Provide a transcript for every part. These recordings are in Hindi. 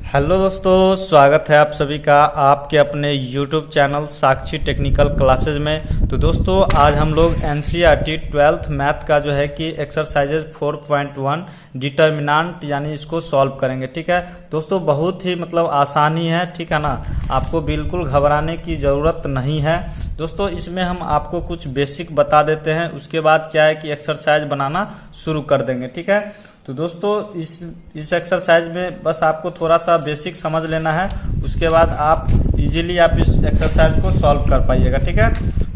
हेलो दोस्तों, स्वागत है आप सभी का आपके अपने YouTube चैनल साक्षी टेक्निकल क्लासेज में। तो दोस्तों आज हम लोग NCERT 12th मैथ का जो है कि एक्सरसाइजेज 4.1 डिटर्मिनेंट यानी इसको सॉल्व करेंगे। ठीक है दोस्तों, बहुत ही आसानी है, ठीक है ना। आपको बिल्कुल घबराने की ज़रूरत नहीं है दोस्तों। इसमें हम आपको कुछ बेसिक बता देते हैं, उसके बाद क्या है कि एक्सरसाइज बनाना शुरू कर देंगे। ठीक है, तो दोस्तों इस एक्सरसाइज में बस आपको थोड़ा सा बेसिक समझ लेना है, उसके बाद आप इजीली आप इस एक्सरसाइज को सॉल्व कर पाइएगा। ठीक है,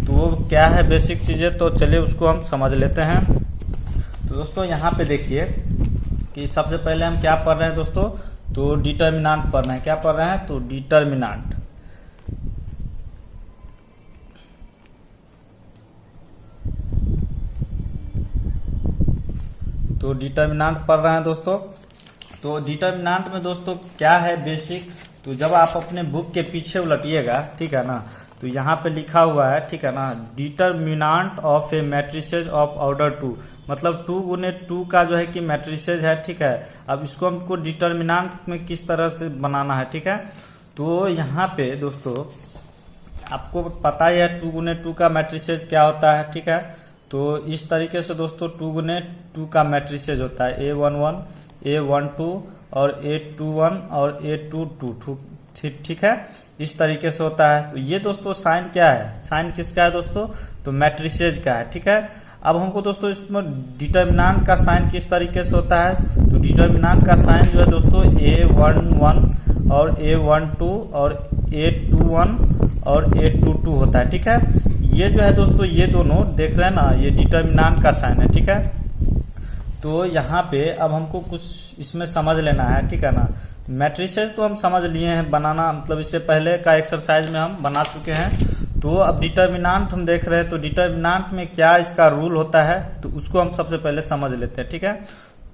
तो वो क्या है बेसिक चीजें, तो चलिए उसको हम समझ लेते हैं। तो दोस्तों यहाँ पे देखिए कि सबसे पहले हम क्या पढ़ रहे हैं दोस्तों, तो डिटर्मिनेंट पढ़ रहे हैं। क्या पढ़ रहे हैं, तो डिटर्मिनेंट। तो डिटर्मिनेंट पढ़ रहे हैं दोस्तों। तो डिटर्मिनेंट में दोस्तों क्या है बेसिक, तो जब आप अपने बुक के पीछे उलटिएगा, ठीक है ना, तो यहाँ पे लिखा हुआ है, ठीक है ना, determinant of A matrices of order 2, मतलब 2 गुने 2 का जो है कि मैट्रिसेज है। ठीक है, अब इसको हमको डिटर्मिनेंट में किस तरह से बनाना है। ठीक है, तो यहाँ पे दोस्तों आपको पता ही है 2 गुने 2 का मैट्रिसेज क्या होता है। ठीक है, तो इस तरीके से दोस्तों 2 गुने 2 का मैट्रिसेज होता है A11, A12 और A21 और A22। ठीक है, इस तरीके से होता है। तो ये दोस्तों साइन क्या है, साइन किसका है दोस्तों, तो मैट्रिसेज का है। ठीक है, अब हमको दोस्तों इसमें डिटर्मिनेंट का साइन किस तरीके से होता है, तो डिटर्मिनेंट का साइन जो है दोस्तों A11 और A12 और A21 और A22 होता है। ठीक है, ये जो है दोस्तों ये दोनों देख रहे हैं ना, ये डिटर्मिनेंट का साइन है। ठीक है, तो यहाँ पे अब हमको कुछ इसमें समझ लेना है। ठीक है ना, मैट्रिसेज तो हम समझ लिए हैं बनाना, मतलब इससे पहले का एक्सरसाइज में हम बना चुके हैं। तो अब डिटर्मिनेंट हम देख रहे हैं, तो डिटर्मिनेंट में क्या इसका रूल होता है, तो उसको हम सबसे पहले समझ लेते हैं। ठीक है,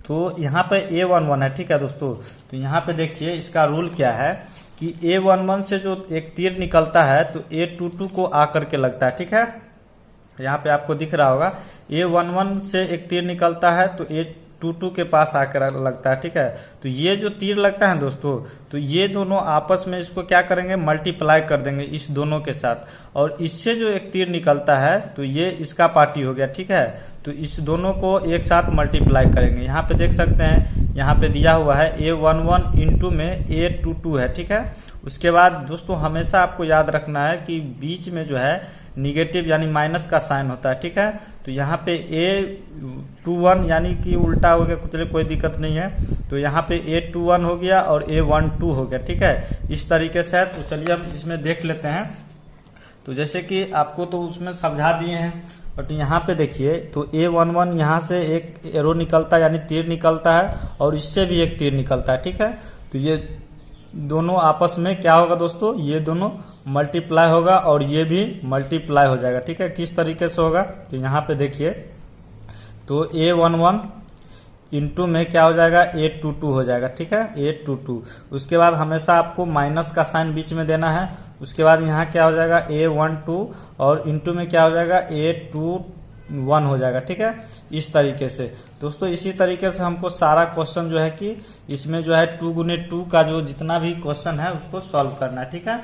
तो यहाँ पे A11 है। ठीक है दोस्तों, तो यहाँ पे देखिए इसका रूल क्या है कि A11 से जो एक तीर निकलता है तो A22 को आकर के लगता है। ठीक है, यहाँ पे आपको दिख रहा होगा A11 से एक तीर निकलता है तो A22 के पास आकर लगता है। ठीक है, तो ये जो तीर लगता है दोस्तों, तो ये दोनों आपस में इसको क्या करेंगे, मल्टीप्लाई कर देंगे इस दोनों के साथ, और इससे जो एक तीर निकलता है तो ये इसका पार्टी हो गया। ठीक है, तो इस दोनों को एक साथ मल्टीप्लाई करेंगे। यहाँ पे देख सकते हैं, यहाँ पे दिया हुआ है A11 इंटू में A22 है। ठीक है, उसके बाद दोस्तों हमेशा आपको याद रखना है कि बीच में जो है निगेटिव यानी माइनस का साइन होता है। ठीक है, तो यहाँ पे A21 यानी कि उल्टा हो गया, कुछ कोई दिक्कत नहीं है, तो यहाँ पे A21 हो गया और A12 हो गया। ठीक है, इस तरीके से है। तो चलिए हम इसमें देख लेते हैं। तो जैसे कि आपको तो उसमें समझा दिए हैं, बट यहाँ पे देखिए तो A11 यहाँ से एक एरो निकलता है यानी तीर निकलता है, और इससे भी एक तीर निकलता है। ठीक है, तो ये दोनों आपस में क्या होगा दोस्तों, ये दोनों मल्टीप्लाई होगा और ये भी मल्टीप्लाई हो जाएगा। ठीक है, किस तरीके से होगा, तो यहाँ पे देखिए तो A11 इंटू में क्या हो जाएगा, A22 हो जाएगा। ठीक है, A22, उसके बाद हमेशा आपको माइनस का साइन बीच में देना है। उसके बाद यहाँ क्या हो जाएगा A12 और इंटू में क्या हो जाएगा A21 हो जाएगा। ठीक है, इस तरीके से दोस्तों, इसी तरीके से हमको सारा क्वेश्चन जो है कि इसमें जो है 2 गुने 2 का जो जितना भी क्वेश्चन है उसको सॉल्व करना है। ठीक है,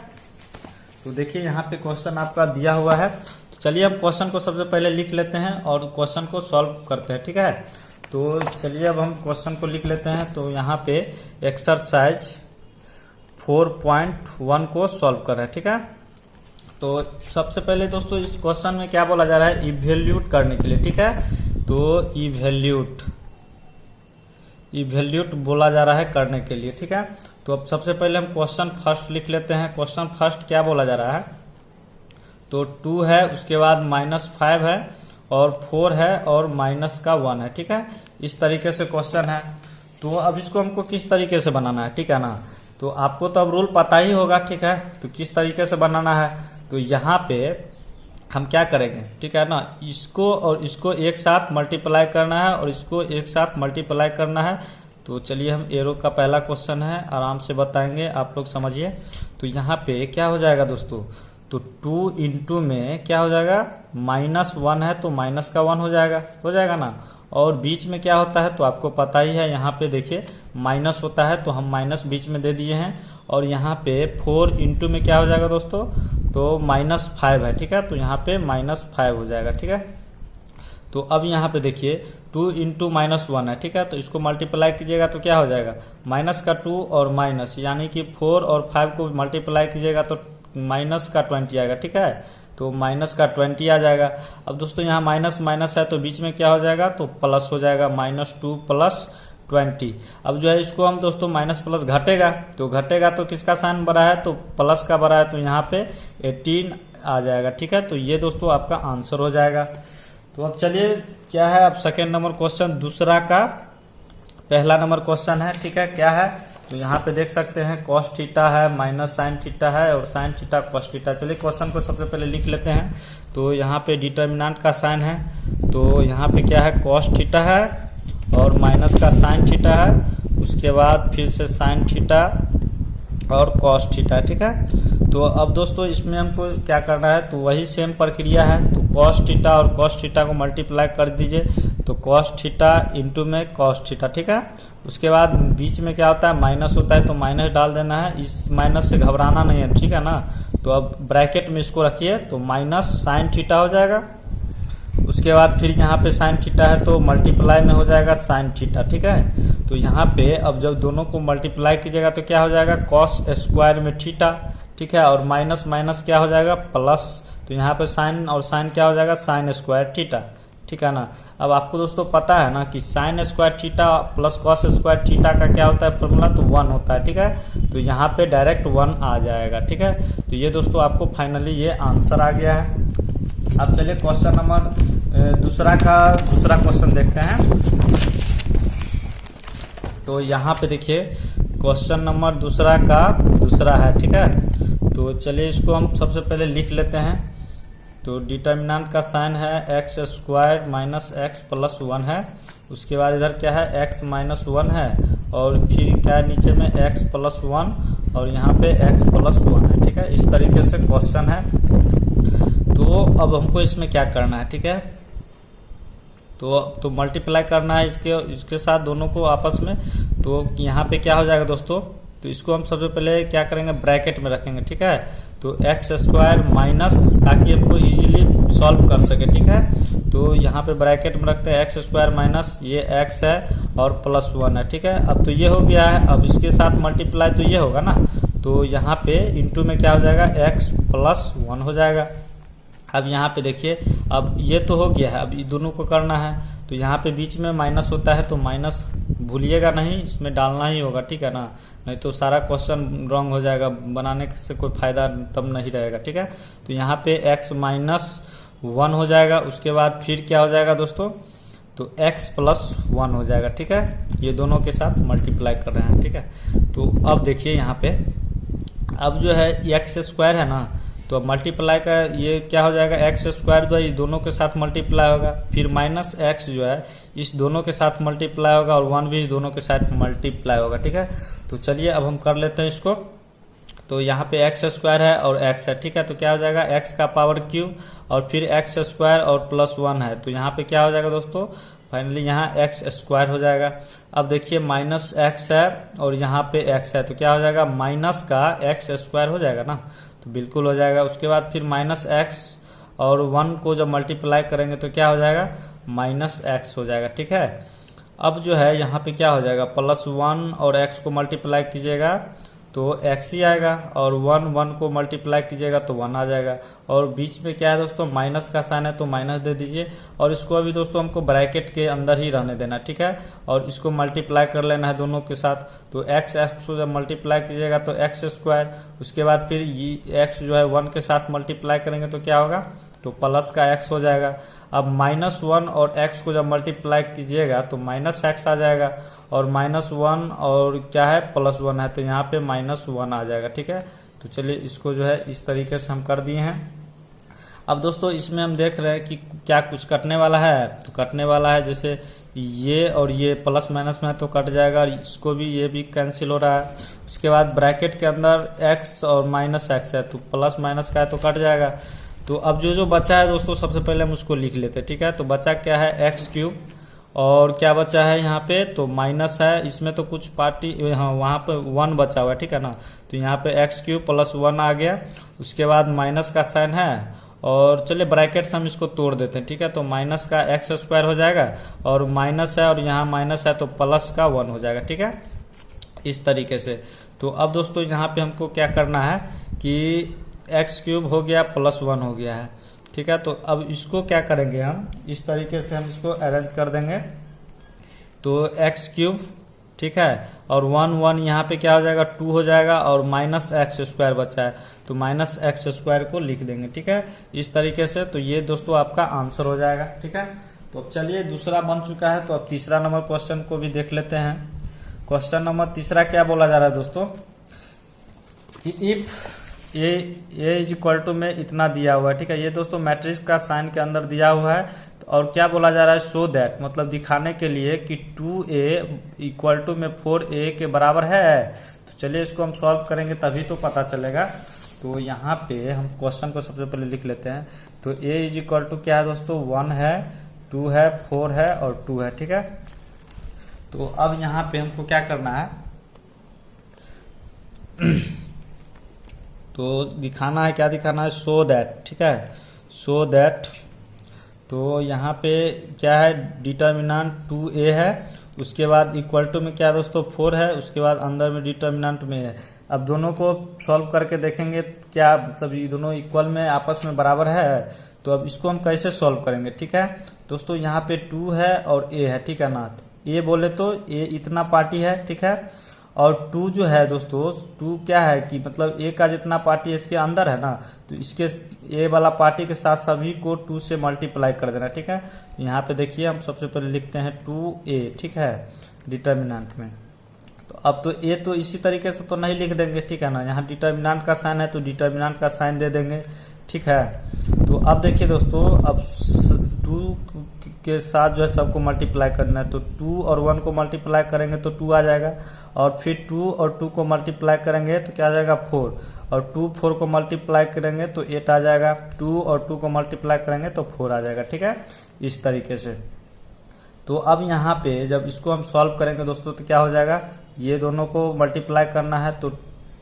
तो देखिए यहाँ पे क्वेश्चन आपका दिया हुआ है। तो चलिए हम क्वेश्चन को सबसे पहले लिख लेते हैं और क्वेश्चन को सॉल्व करते हैं। ठीक है, तो चलिए अब हम क्वेश्चन को लिख लेते हैं। तो यहाँ पे एक्सरसाइज 4.1 को सॉल्व कर रहे हैं। ठीक है, तो सबसे पहले दोस्तों इस क्वेश्चन में क्या बोला जा रहा है, इवैल्यूएट करने के लिए। ठीक है, तो इवैल्यूएट बोला जा रहा है करने के लिए। ठीक है, तो अब सबसे पहले हम क्वेश्चन फर्स्ट लिख लेते हैं। क्वेश्चन फर्स्ट क्या बोला जा रहा है, तो 2 है, उसके बाद -5 है और 4 है और माइनस का 1 है। ठीक है, इस तरीके से क्वेश्चन है। तो अब इसको हमको किस तरीके से बनाना है, ठीक है ना, तो आपको तो अब रूल पता ही होगा। ठीक है, तो किस तरीके से बनाना है, तो यहाँ पे हम क्या करेंगे, ठीक है ना, इसको और इसको एक साथ मल्टीप्लाई करना है और इसको एक साथ मल्टीप्लाई करना है। तो चलिए हम एरो का पहला क्वेश्चन है, आराम से बताएंगे, आप लोग समझिए। तो यहाँ पे क्या हो जाएगा दोस्तों, तो 2 इंटू में क्या हो जाएगा, -1 है तो माइनस का 1 हो जाएगा ना, और बीच में क्या होता है तो आपको पता ही है, यहाँ पे देखिए माइनस होता है तो हम माइनस बीच में दे दिए हैं। और यहाँ पे 4 इंटू में क्या हो जाएगा दोस्तों, तो -5 है, ठीक है, तो यहाँ पे -5 हो जाएगा, ठीक है। तो अब यहाँ पे देखिए 2 इंटू -1 है, ठीक है, तो इसको मल्टीप्लाई कीजिएगा तो क्या हो जाएगा, माइनस का 2 और माइनस, यानी कि 4 और 5 को मल्टीप्लाई कीजिएगा तो माइनस का 20 आएगा, ठीक है, तो माइनस का 20 आ जाएगा। अब दोस्तों यहाँ माइनस माइनस है तो बीच में क्या हो जाएगा, तो प्लस हो जाएगा, -2 + 20। अब जो है इसको हम दोस्तों माइनस प्लस घटेगा तो किसका साइन बड़ा है, तो प्लस का बड़ा है, तो यहाँ पे 18 आ जाएगा, ठीक है। तो ये दोस्तों आपका आंसर हो जाएगा। तो अब चलिए क्या है, अब सेकेंड नंबर क्वेश्चन दूसरा का पहला नंबर क्वेश्चन है, ठीक है, क्या है, तो यहाँ पे देख सकते हैं cos थीटा है माइनस sin थीटा है और sin थीटा cos थीटा। चलिए क्वेश्चन को सबसे पहले लिख लेते हैं। तो यहाँ पे डिटर्मिनेंट का साइन है, तो यहाँ पे क्या है, cos थीटा है और माइनस का sin थीटा है, उसके बाद फिर से sin थीटा और cos थीटा, ठीक है। तो अब दोस्तों इसमें हमको क्या करना है, तो वही सेम प्रक्रिया है, तो cos थीटा और cos थीटा को मल्टीप्लाई कर दीजिए, तो cos थीटा इंटू में cos थीटा, ठीक है। उसके बाद बीच में क्या होता है, माइनस होता है तो माइनस डाल देना है, इस माइनस से घबराना नहीं है, ठीक है ना। तो अब ब्रैकेट में इसको रखिए तो माइनस sin थीटा हो जाएगा। उसके बाद फिर यहाँ पे sin थीटा है तो मल्टीप्लाई में हो जाएगा sin थीटा, ठीक है। तो यहाँ पे अब जब दोनों को मल्टीप्लाई कीजिएगा तो क्या हो जाएगा, cos स्क्वायर में थीटा, ठीक है, और माइनस माइनस क्या हो जाएगा, प्लस, तो यहाँ पे साइन और साइन क्या हो जाएगा, sin स्क्वायर थीटा, ठीक है ना। अब आपको दोस्तों पता है ना कि sin square theta plus cos square theta का क्या होता है फॉर्मूला, तो 1 होता है, ठीक है। तो यहाँ पे डायरेक्ट 1 आ जाएगा, ठीक है। तो ये दोस्तों आपको फाइनली ये आंसर आ गया है। अब चलिए क्वेश्चन नंबर दूसरा क्वेश्चन देखते हैं। तो यहाँ पे देखिए क्वेश्चन नंबर दूसरा है, ठीक है। तो चलिए इसको हम सबसे पहले लिख लेते हैं। तो डिटर्मिनेंट का साइन है x square minus x plus 1 है, उसके बाद इधर क्या है, x माइनस 1 है, और फिर क्या है नीचे में x प्लस 1 और यहाँ पे x प्लस 1 है, ठीक है। इस तरीके से क्वेश्चन है। तो अब हमको इसमें क्या करना है, ठीक है, तो मल्टीप्लाई करना है इसके साथ दोनों को आपस में। तो यहाँ पे क्या हो जाएगा दोस्तों, तो इसको हम सबसे पहले क्या करेंगे, ब्रैकेट में रखेंगे, ठीक है। तो एक्स स्क्वायर माइनस, ताकि हमको इजीली सॉल्व कर सके, ठीक है। तो यहाँ पे ब्रैकेट में रखते हैं एक्स स्क्वायर माइनस, ये x है और प्लस 1 है, ठीक है। अब तो ये हो गया है, अब इसके साथ मल्टीप्लाई तो ये होगा ना, तो यहाँ पे इंटू में क्या हो जाएगा, x प्लस 1 हो जाएगा। अब यहाँ पे देखिए, अब ये तो हो गया है, अब ये दोनों को करना है। तो यहाँ पे बीच में माइनस होता है तो माइनस भूलिएगा नहीं, इसमें डालना ही होगा, ठीक है ना, नहीं तो सारा क्वेश्चन रॉन्ग हो जाएगा, बनाने से कोई फायदा तब नहीं रहेगा, ठीक है। तो यहाँ पे x माइनस 1 हो जाएगा। उसके बाद फिर क्या हो जाएगा दोस्तों, तो x प्लस 1 हो जाएगा, ठीक है। ये दोनों के साथ मल्टीप्लाई कर रहे हैं, ठीक है। तो अब देखिए यहाँ पे, अब जो है x स्क्वायर है ना, तो अब मल्टीप्लाई का ये क्या हो जाएगा, एक्स स्क्वायर जो है ये दोनों के साथ मल्टीप्लाई होगा, फिर माइनस एक्स जो है इस दोनों के साथ मल्टीप्लाई होगा, और 1 भी दोनों के साथ मल्टीप्लाई होगा, ठीक है। तो चलिए अब हम कर लेते हैं इसको। तो यहाँ पे एक्स स्क्वायर है और एक्स है, ठीक है। तो क्या हो जाएगा, एक्स का पावर क्यूब और फिर एक्स स्क्वायर और प्लस 1 है, तो यहाँ पे क्या हो जाएगा दोस्तों, फाइनली यहाँ एक्स स्क्वायर हो जाएगा। अब देखिए माइनस एक्स है और यहाँ पे एक्स है, तो क्या हो जाएगा, माइनस का एक्स स्क्वायर हो जाएगा ना, तो बिल्कुल हो जाएगा। उसके बाद फिर माइनस एक्स और 1 को जब मल्टीप्लाई करेंगे तो क्या हो जाएगा, माइनस एक्स हो जाएगा, ठीक है। अब जो है यहाँ पे क्या हो जाएगा, प्लस 1 और एक्स को मल्टीप्लाई कीजिएगा तो एक्स ही आएगा, और 1 को मल्टीप्लाई कीजिएगा तो 1 आ जाएगा, और बीच में क्या है दोस्तों, माइनस का साइन है तो माइनस दे दीजिए, और इसको अभी दोस्तों हमको ब्रैकेट के अंदर ही रहने देना, ठीक है। और इसको मल्टीप्लाई कर लेना है दोनों के साथ। तो एक्स को जब मल्टीप्लाई कीजिएगा तो एक्स स्क्वायर, उसके बाद फिर एक्स जो है 1 के साथ मल्टीप्लाई करेंगे तो क्या होगा, तो प्लस का एक्स हो जाएगा। अब -1 और x को जब मल्टीप्लाई कीजिएगा तो -x आ जाएगा, और -1 और क्या है, +1 है, तो यहाँ पे -1 आ जाएगा, ठीक है। तो चलिए इसको जो है इस तरीके से हम कर दिए हैं। अब दोस्तों इसमें हम देख रहे हैं कि क्या कुछ कटने वाला है, तो कटने वाला है, जैसे ये और ये प्लस माइनस में तो कट जाएगा, इसको भी, ये भी कैंसिल हो रहा है। उसके बाद ब्रैकेट के अंदर x और -x है, तो प्लस माइनस का है तो कट जाएगा। तो अब जो बचा है दोस्तों, सबसे पहले हम उसको लिख लेते हैं, ठीक है। तो बचा क्या है, एक्स क्यूब और क्या बचा है यहाँ पे, तो माइनस है, इसमें तो कुछ पार्टी, हाँ वहाँ पे 1 बचा हुआ है, ठीक है ना। तो यहाँ पे एक्स क्यूब प्लस 1 आ गया, उसके बाद माइनस का साइन है, और चलिए ब्रैकेट से हम इसको तोड़ देते हैं, ठीक है। तो माइनस का एक्स स्क्वायर हो जाएगा, और माइनस है और यहाँ माइनस है तो प्लस का 1 हो जाएगा, ठीक है, इस तरीके से। तो अब दोस्तों यहाँ पे हमको क्या करना है कि एक्स क्यूब हो गया प्लस 1 हो गया है, ठीक है। तो अब इसको क्या करेंगे हम, इस तरीके से हम इसको अरेंज कर देंगे। तो एक्स क्यूब, ठीक है, और 1 यहाँ पे क्या हो जाएगा, 2 हो जाएगा, और माइनस एक्स स्क्वायर बचा है तो माइनस एक्स स्क्वायर को लिख देंगे, ठीक है, इस तरीके से। तो ये दोस्तों आपका आंसर हो जाएगा, ठीक है। तो अब चलिए दूसरा बन चुका है, तो अब तीसरा नंबर क्वेश्चन को भी देख लेते हैं। क्वेश्चन नंबर तीसरा क्या बोला जा रहा है दोस्तों कि if A is equal to में इतना दिया हुआ है, ठीक है। ये दोस्तों मैट्रिक्स का साइन के अंदर दिया हुआ है, और क्या बोला जा रहा है, सो दैट, मतलब दिखाने के लिए कि 2a इक्वल टू में 4a के बराबर है। तो चलिए इसको हम सॉल्व करेंगे तभी तो पता चलेगा। तो यहाँ पे हम क्वेश्चन को सबसे पहले लिख लेते हैं। तो a इज इक्वल टू क्या है दोस्तों, 1 है, 2 है, 4 है और 2 है, ठीक है। तो अब यहाँ पे हमको क्या करना है तो दिखाना है, क्या दिखाना है, सो दैट, ठीक है, सो दैट। तो यहाँ पे क्या है, डिटर्मिनेंट 2a है, उसके बाद इक्वल टू में क्या है दोस्तों 4 है, उसके बाद अंदर में डिटर्मिनेंट में है। अब दोनों को सॉल्व करके देखेंगे क्या, मतलब ये दोनों इक्वल में आपस में बराबर है। तो अब इसको हम कैसे सॉल्व करेंगे, ठीक है दोस्तों। यहाँ पे 2 है और a है, ठीक है ना। a बोले तो a इतना पार्टी है, ठीक है, और 2 जो है दोस्तों, 2 क्या है कि मतलब a का जितना पार्टी इसके अंदर है ना, तो इसके a वाला पार्टी के साथ सभी को 2 से मल्टीप्लाई कर देना, ठीक है। यहाँ पे देखिए हम सबसे पहले लिखते हैं 2a, ठीक है, डिटर्मिनेंट में। तो अब तो a तो इसी तरीके से तो नहीं लिख देंगे, ठीक है ना, यहाँ डिटर्मिनेंट का साइन है तो डिटर्मिनेंट का साइन दे देंगे, ठीक है। तो अब देखिए दोस्तों, अब 2 के साथ जो है सबको मल्टीप्लाई करना है। तो 2 और 1 को मल्टीप्लाई करेंगे तो 2 आ जाएगा, और फिर 2 और 2 को मल्टीप्लाई करेंगे तो क्या आ जाएगा 4, और 2 4 को मल्टीप्लाई करेंगे तो 8 आ जाएगा, 2 और 2 को मल्टीप्लाई करेंगे तो 4 आ जाएगा, ठीक है, इस तरीके से। तो अब यहाँ पे जब इसको हम सॉल्व करेंगे दोस्तों तो क्या हो जाएगा, ये दोनों को मल्टीप्लाई करना है तो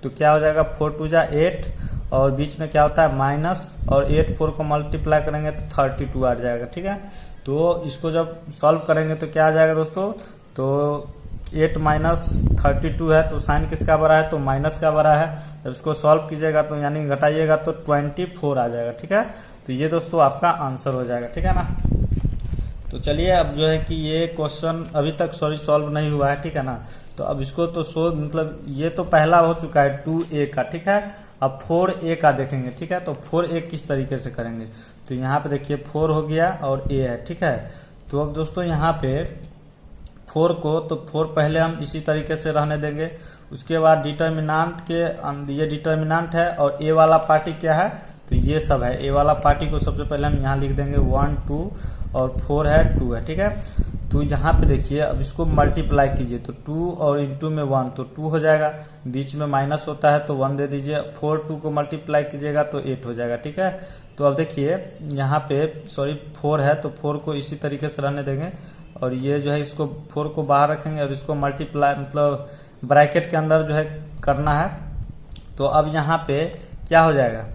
क्या हो जाएगा, 4 2 जा 8, और बीच में क्या होता है माइनस, और 8 4 को मल्टीप्लाई करेंगे तो 32 आ जाएगा, ठीक है। तो इसको जब सॉल्व करेंगे तो क्या आ जाएगा दोस्तों, तो 8 माइनस 32 है, तो साइन किसका बड़ा है, तो माइनस का बड़ा है। जब इसको सॉल्व कीजिएगा तो यानी घटाइएगा तो 24 आ जाएगा, ठीक है। तो ये दोस्तों आपका आंसर हो जाएगा, ठीक है ना। तो चलिए अब जो है कि ये क्वेश्चन अभी तक सॉल्व नहीं हुआ है, ठीक है ना। तो अब इसको तो मतलब ये तो पहला हो चुका है 2a का, ठीक है। अब 4a का देखेंगे, ठीक है। तो 4a किस तरीके से करेंगे, तो यहाँ पे देखिए 4 हो गया और a है, ठीक है। तो अब दोस्तों यहाँ पे 4 को, तो 4 पहले हम इसी तरीके से रहने देंगे। उसके बाद डिटर्मिनेंट के, ये डिटर्मिनेंट है और a वाला पार्टी क्या है, तो ये सब है। a वाला पार्टी को सबसे पहले हम यहाँ लिख देंगे 1 2 और 4 है 2 है, ठीक है। तो यहाँ पे देखिए अब इसको मल्टीप्लाई कीजिए, तो 2 और इंटू में 1 तो 2 हो जाएगा, बीच में माइनस होता है तो 1 दे दीजिए, 4 2 को मल्टीप्लाई कीजिएगा तो 8 हो जाएगा, ठीक है। तो अब देखिए यहाँ पे 4 है तो 4 को इसी तरीके से रहने देंगे, और ये जो है इसको 4 को बाहर रखेंगे और इसको मल्टीप्लाई मतलब ब्रैकेट के अंदर जो है करना है। तो अब यहाँ पे क्या हो जाएगा,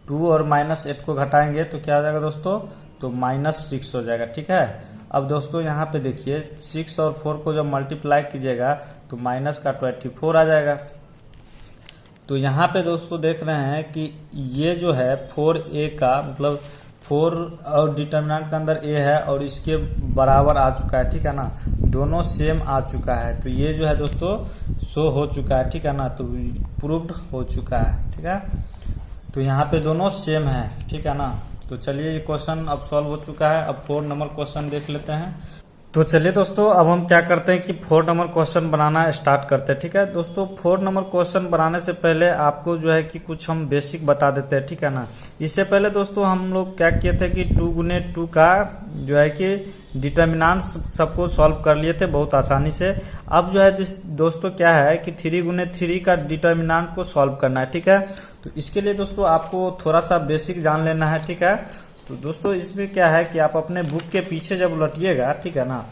2 और -8 को घटाएंगे तो क्या हो जाएगा दोस्तों, तो -6 हो जाएगा, ठीक है। अब दोस्तों यहाँ पे देखिए 6 और 4 को जब मल्टीप्लाई कीजिएगा तो माइनस का 24 आ जाएगा। तो यहाँ पे दोस्तों देख रहे हैं कि ये जो है 4a का मतलब 4 और डिटर्मिनेंट के अंदर a है और इसके बराबर आ चुका है, ठीक है ना, दोनों सेम आ चुका है। तो ये जो है दोस्तों शो हो चुका है, ठीक है ना, तो प्रूव्ड हो चुका है, ठीक है। तो यहाँ पे दोनों सेम है, ठीक है ना। तो चलिए ये क्वेश्चन अब सॉल्व हो चुका है। अब 4 नंबर क्वेश्चन देख लेते हैं। तो चलिए दोस्तों अब हम क्या करते हैं कि 4 नंबर क्वेश्चन बनाना स्टार्ट करते हैं, ठीक है। दोस्तों 4 नंबर क्वेश्चन बनाने से पहले आपको जो है कि कुछ हम बेसिक बता देते हैं, ठीक है ना। इससे पहले दोस्तों हम लोग क्या किए थे कि 2 गुने 2 का जो है कि डिटर्मिनेंट सबको सॉल्व कर लिए थे बहुत आसानी से। अब जो है दोस्तों क्या है कि 3 गुने 3 का डिटर्मिनेंट को सॉल्व करना है, ठीक है। तो इसके लिए दोस्तों आपको थोड़ा सा बेसिक जान लेना है, ठीक है। तो दोस्तों इसमें क्या है कि आप अपने बुक के पीछे जब उलटिएगा, ठीक है ना,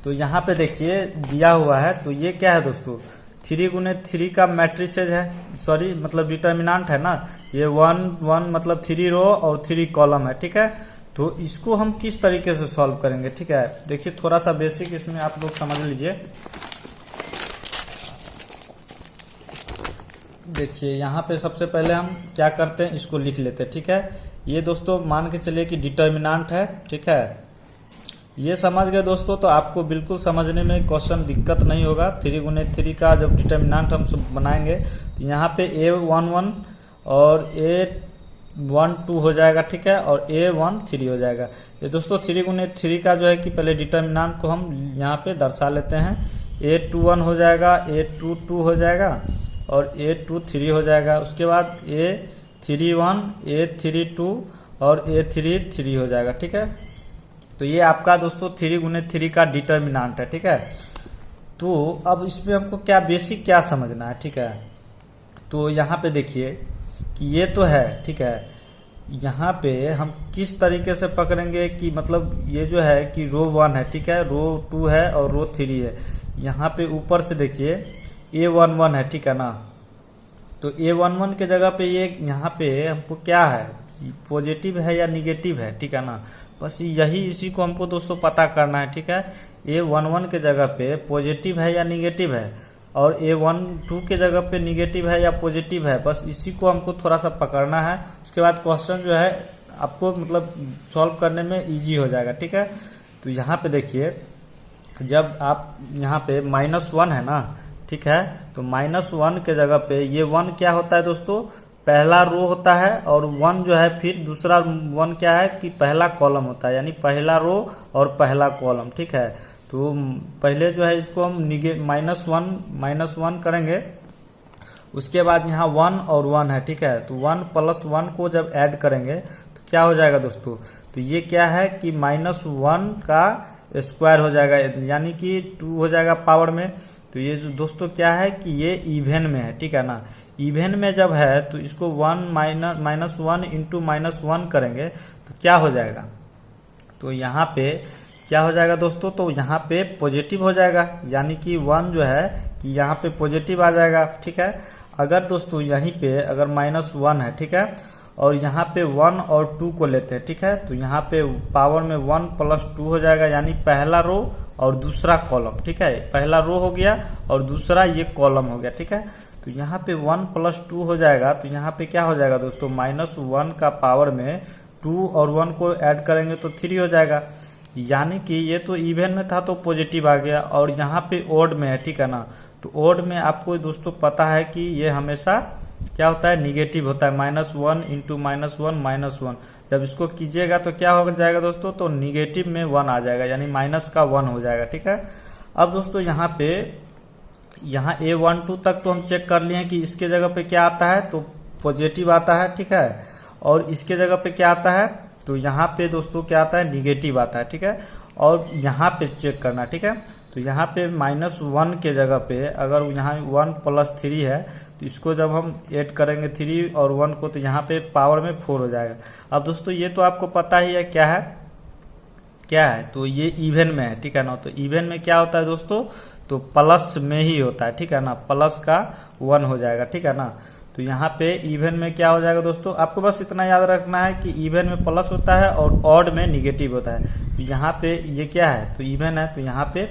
तो यहाँ पे देखिए दिया हुआ है, तो ये क्या है दोस्तों 3 गुने 3 का मैट्रिसेज है, सॉरी मतलब डिटर्मिनेंट है ना, ये 1 मतलब 3 रो और 3 कॉलम है, ठीक है। तो इसको हम किस तरीके से सॉल्व करेंगे, ठीक है। देखिए थोड़ा सा बेसिक इसमें आप लोग समझ लीजिए। देखिए यहाँ पे सबसे पहले हम क्या करते हैं, इसको लिख लेते हैं, ठीक है। ये दोस्तों मान के चलिए कि डिटर्मिनेंट है, ठीक है। ये समझ गए दोस्तों, तो आपको बिल्कुल समझने में क्वेश्चन दिक्कत नहीं होगा। 3 गुने 3 का जब डिटर्मिनेंट हम बनाएंगे तो यहाँ पे A11 और A12 हो जाएगा, ठीक है, और A13 हो जाएगा। ये दोस्तों 3 गुने 3 का जो है कि पहले डिटर्मिनेंट को हम यहाँ पे दर्शा लेते हैं। A21 हो जाएगा, A22 हो जाएगा और A23 हो जाएगा। उसके बाद A31, A32 और A33 हो जाएगा, ठीक है। तो ये आपका दोस्तों 3 गुने 3 का डिटर्मिनेंट है, ठीक है। तो अब इसमें हमको क्या बेसिक क्या समझना है, ठीक है। तो यहाँ पे देखिए कि ये तो है, ठीक है। यहाँ पे हम किस तरीके से पकड़ेंगे कि मतलब ये जो है कि रो 1 है, ठीक है, रो 2 है और रो 3 है। यहाँ पे ऊपर से देखिए A11 है, ठीक है ना। तो A11 के जगह पे ये यहाँ पे हमको क्या है, पॉजिटिव है या निगेटिव है, ठीक है ना। बस यही इसी को हमको दोस्तों पता करना है, ठीक है। A11 के जगह पे पॉजिटिव है या निगेटिव है और A12 के जगह पे निगेटिव है या पॉजिटिव है, बस इसी को हमको थोड़ा सा पकड़ना है। उसके बाद क्वेश्चन जो है आपको मतलब सॉल्व करने में इजी हो जाएगा, ठीक है। तो यहाँ पे देखिए जब आप यहाँ पे -1 है ना, ठीक है, तो -1 के जगह पे ये 1 क्या होता है दोस्तों, पहला रो होता है, और 1 जो है फिर दूसरा 1 क्या है कि पहला कॉलम होता है, यानी पहला रो और पहला कॉलम, ठीक है। तो पहले जो है इसको हम -1 करेंगे। उसके बाद यहाँ 1 और 1 है, ठीक है। तो 1 + 1 को जब ऐड करेंगे तो क्या हो जाएगा दोस्तों, तो ये क्या है कि -1 का स्क्वायर हो जाएगा, यानी कि 2 हो जाएगा पावर में। तो ये जो दोस्तों क्या है कि ये इवेन में है, ठीक है ना। इवेन में जब है तो इसको 1 -1 इंटू -1 करेंगे तो क्या हो जाएगा, तो यहाँ पे क्या हो जाएगा दोस्तों, तो यहाँ पे पॉजिटिव हो जाएगा, यानी कि 1 जो है कि यहाँ पे पॉजिटिव आ जाएगा, ठीक है। अगर दोस्तों यहीं पे अगर -1 है, ठीक है, और यहाँ पे 1 और 2 को लेते हैं, ठीक है, तो यहाँ पे पावर में 1 + 2 हो जाएगा, यानी पहला रो और दूसरा कॉलम, ठीक है। पहला रो हो गया और दूसरा ये कॉलम हो गया, ठीक है। तो यहाँ पे 1 + 2 हो जाएगा, तो यहाँ पे क्या हो जाएगा दोस्तों, -1 का पावर में 2 और 1 को ऐड करेंगे तो 3 हो जाएगा, यानी कि ये तो इवन में था तो पॉजिटिव आ गया, और यहाँ पे ओड में है, ठीक है ना। तो ओड में आपको दोस्तों पता है कि ये हमेशा क्या होता है, निगेटिव होता है। -1 इंटू -1 -1 जब इसको कीजिएगा तो क्या हो जाएगा दोस्तों, तो निगेटिव में 1 आ जाएगा, यानी -1 हो जाएगा, ठीक है। अब दोस्तों यहाँ पे यहाँ A12 तक तो हम चेक कर लिए कि इसके जगह पे क्या आता है, तो पॉजिटिव आता है, ठीक है। और इसके जगह पे क्या आता है, तो यहाँ पे दोस्तों क्या आता है, निगेटिव आता है, ठीक है। और यहाँ पे चेक करना, ठीक है। तो यहाँ पे -1 के जगह पे अगर यहाँ 1 + 3 है तो इसको जब हम ऐड करेंगे 3 और 1 को, तो यहाँ पे पावर में 4 हो जाएगा। अब दोस्तों ये तो आपको पता ही है क्या है, तो ये इवन में है, ठीक है ना। तो इवन में क्या होता है दोस्तों, तो प्लस में ही होता है, ठीक है ना, प्लस का 1 हो जाएगा, ठीक है ना। तो यहाँ पे इवन में क्या हो जाएगा दोस्तों, आपको बस इतना याद रखना है कि इवन में प्लस होता है और ऑड में निगेटिव होता है। तो यहाँ पे ये क्या है, तो इवन है, तो यहाँ पे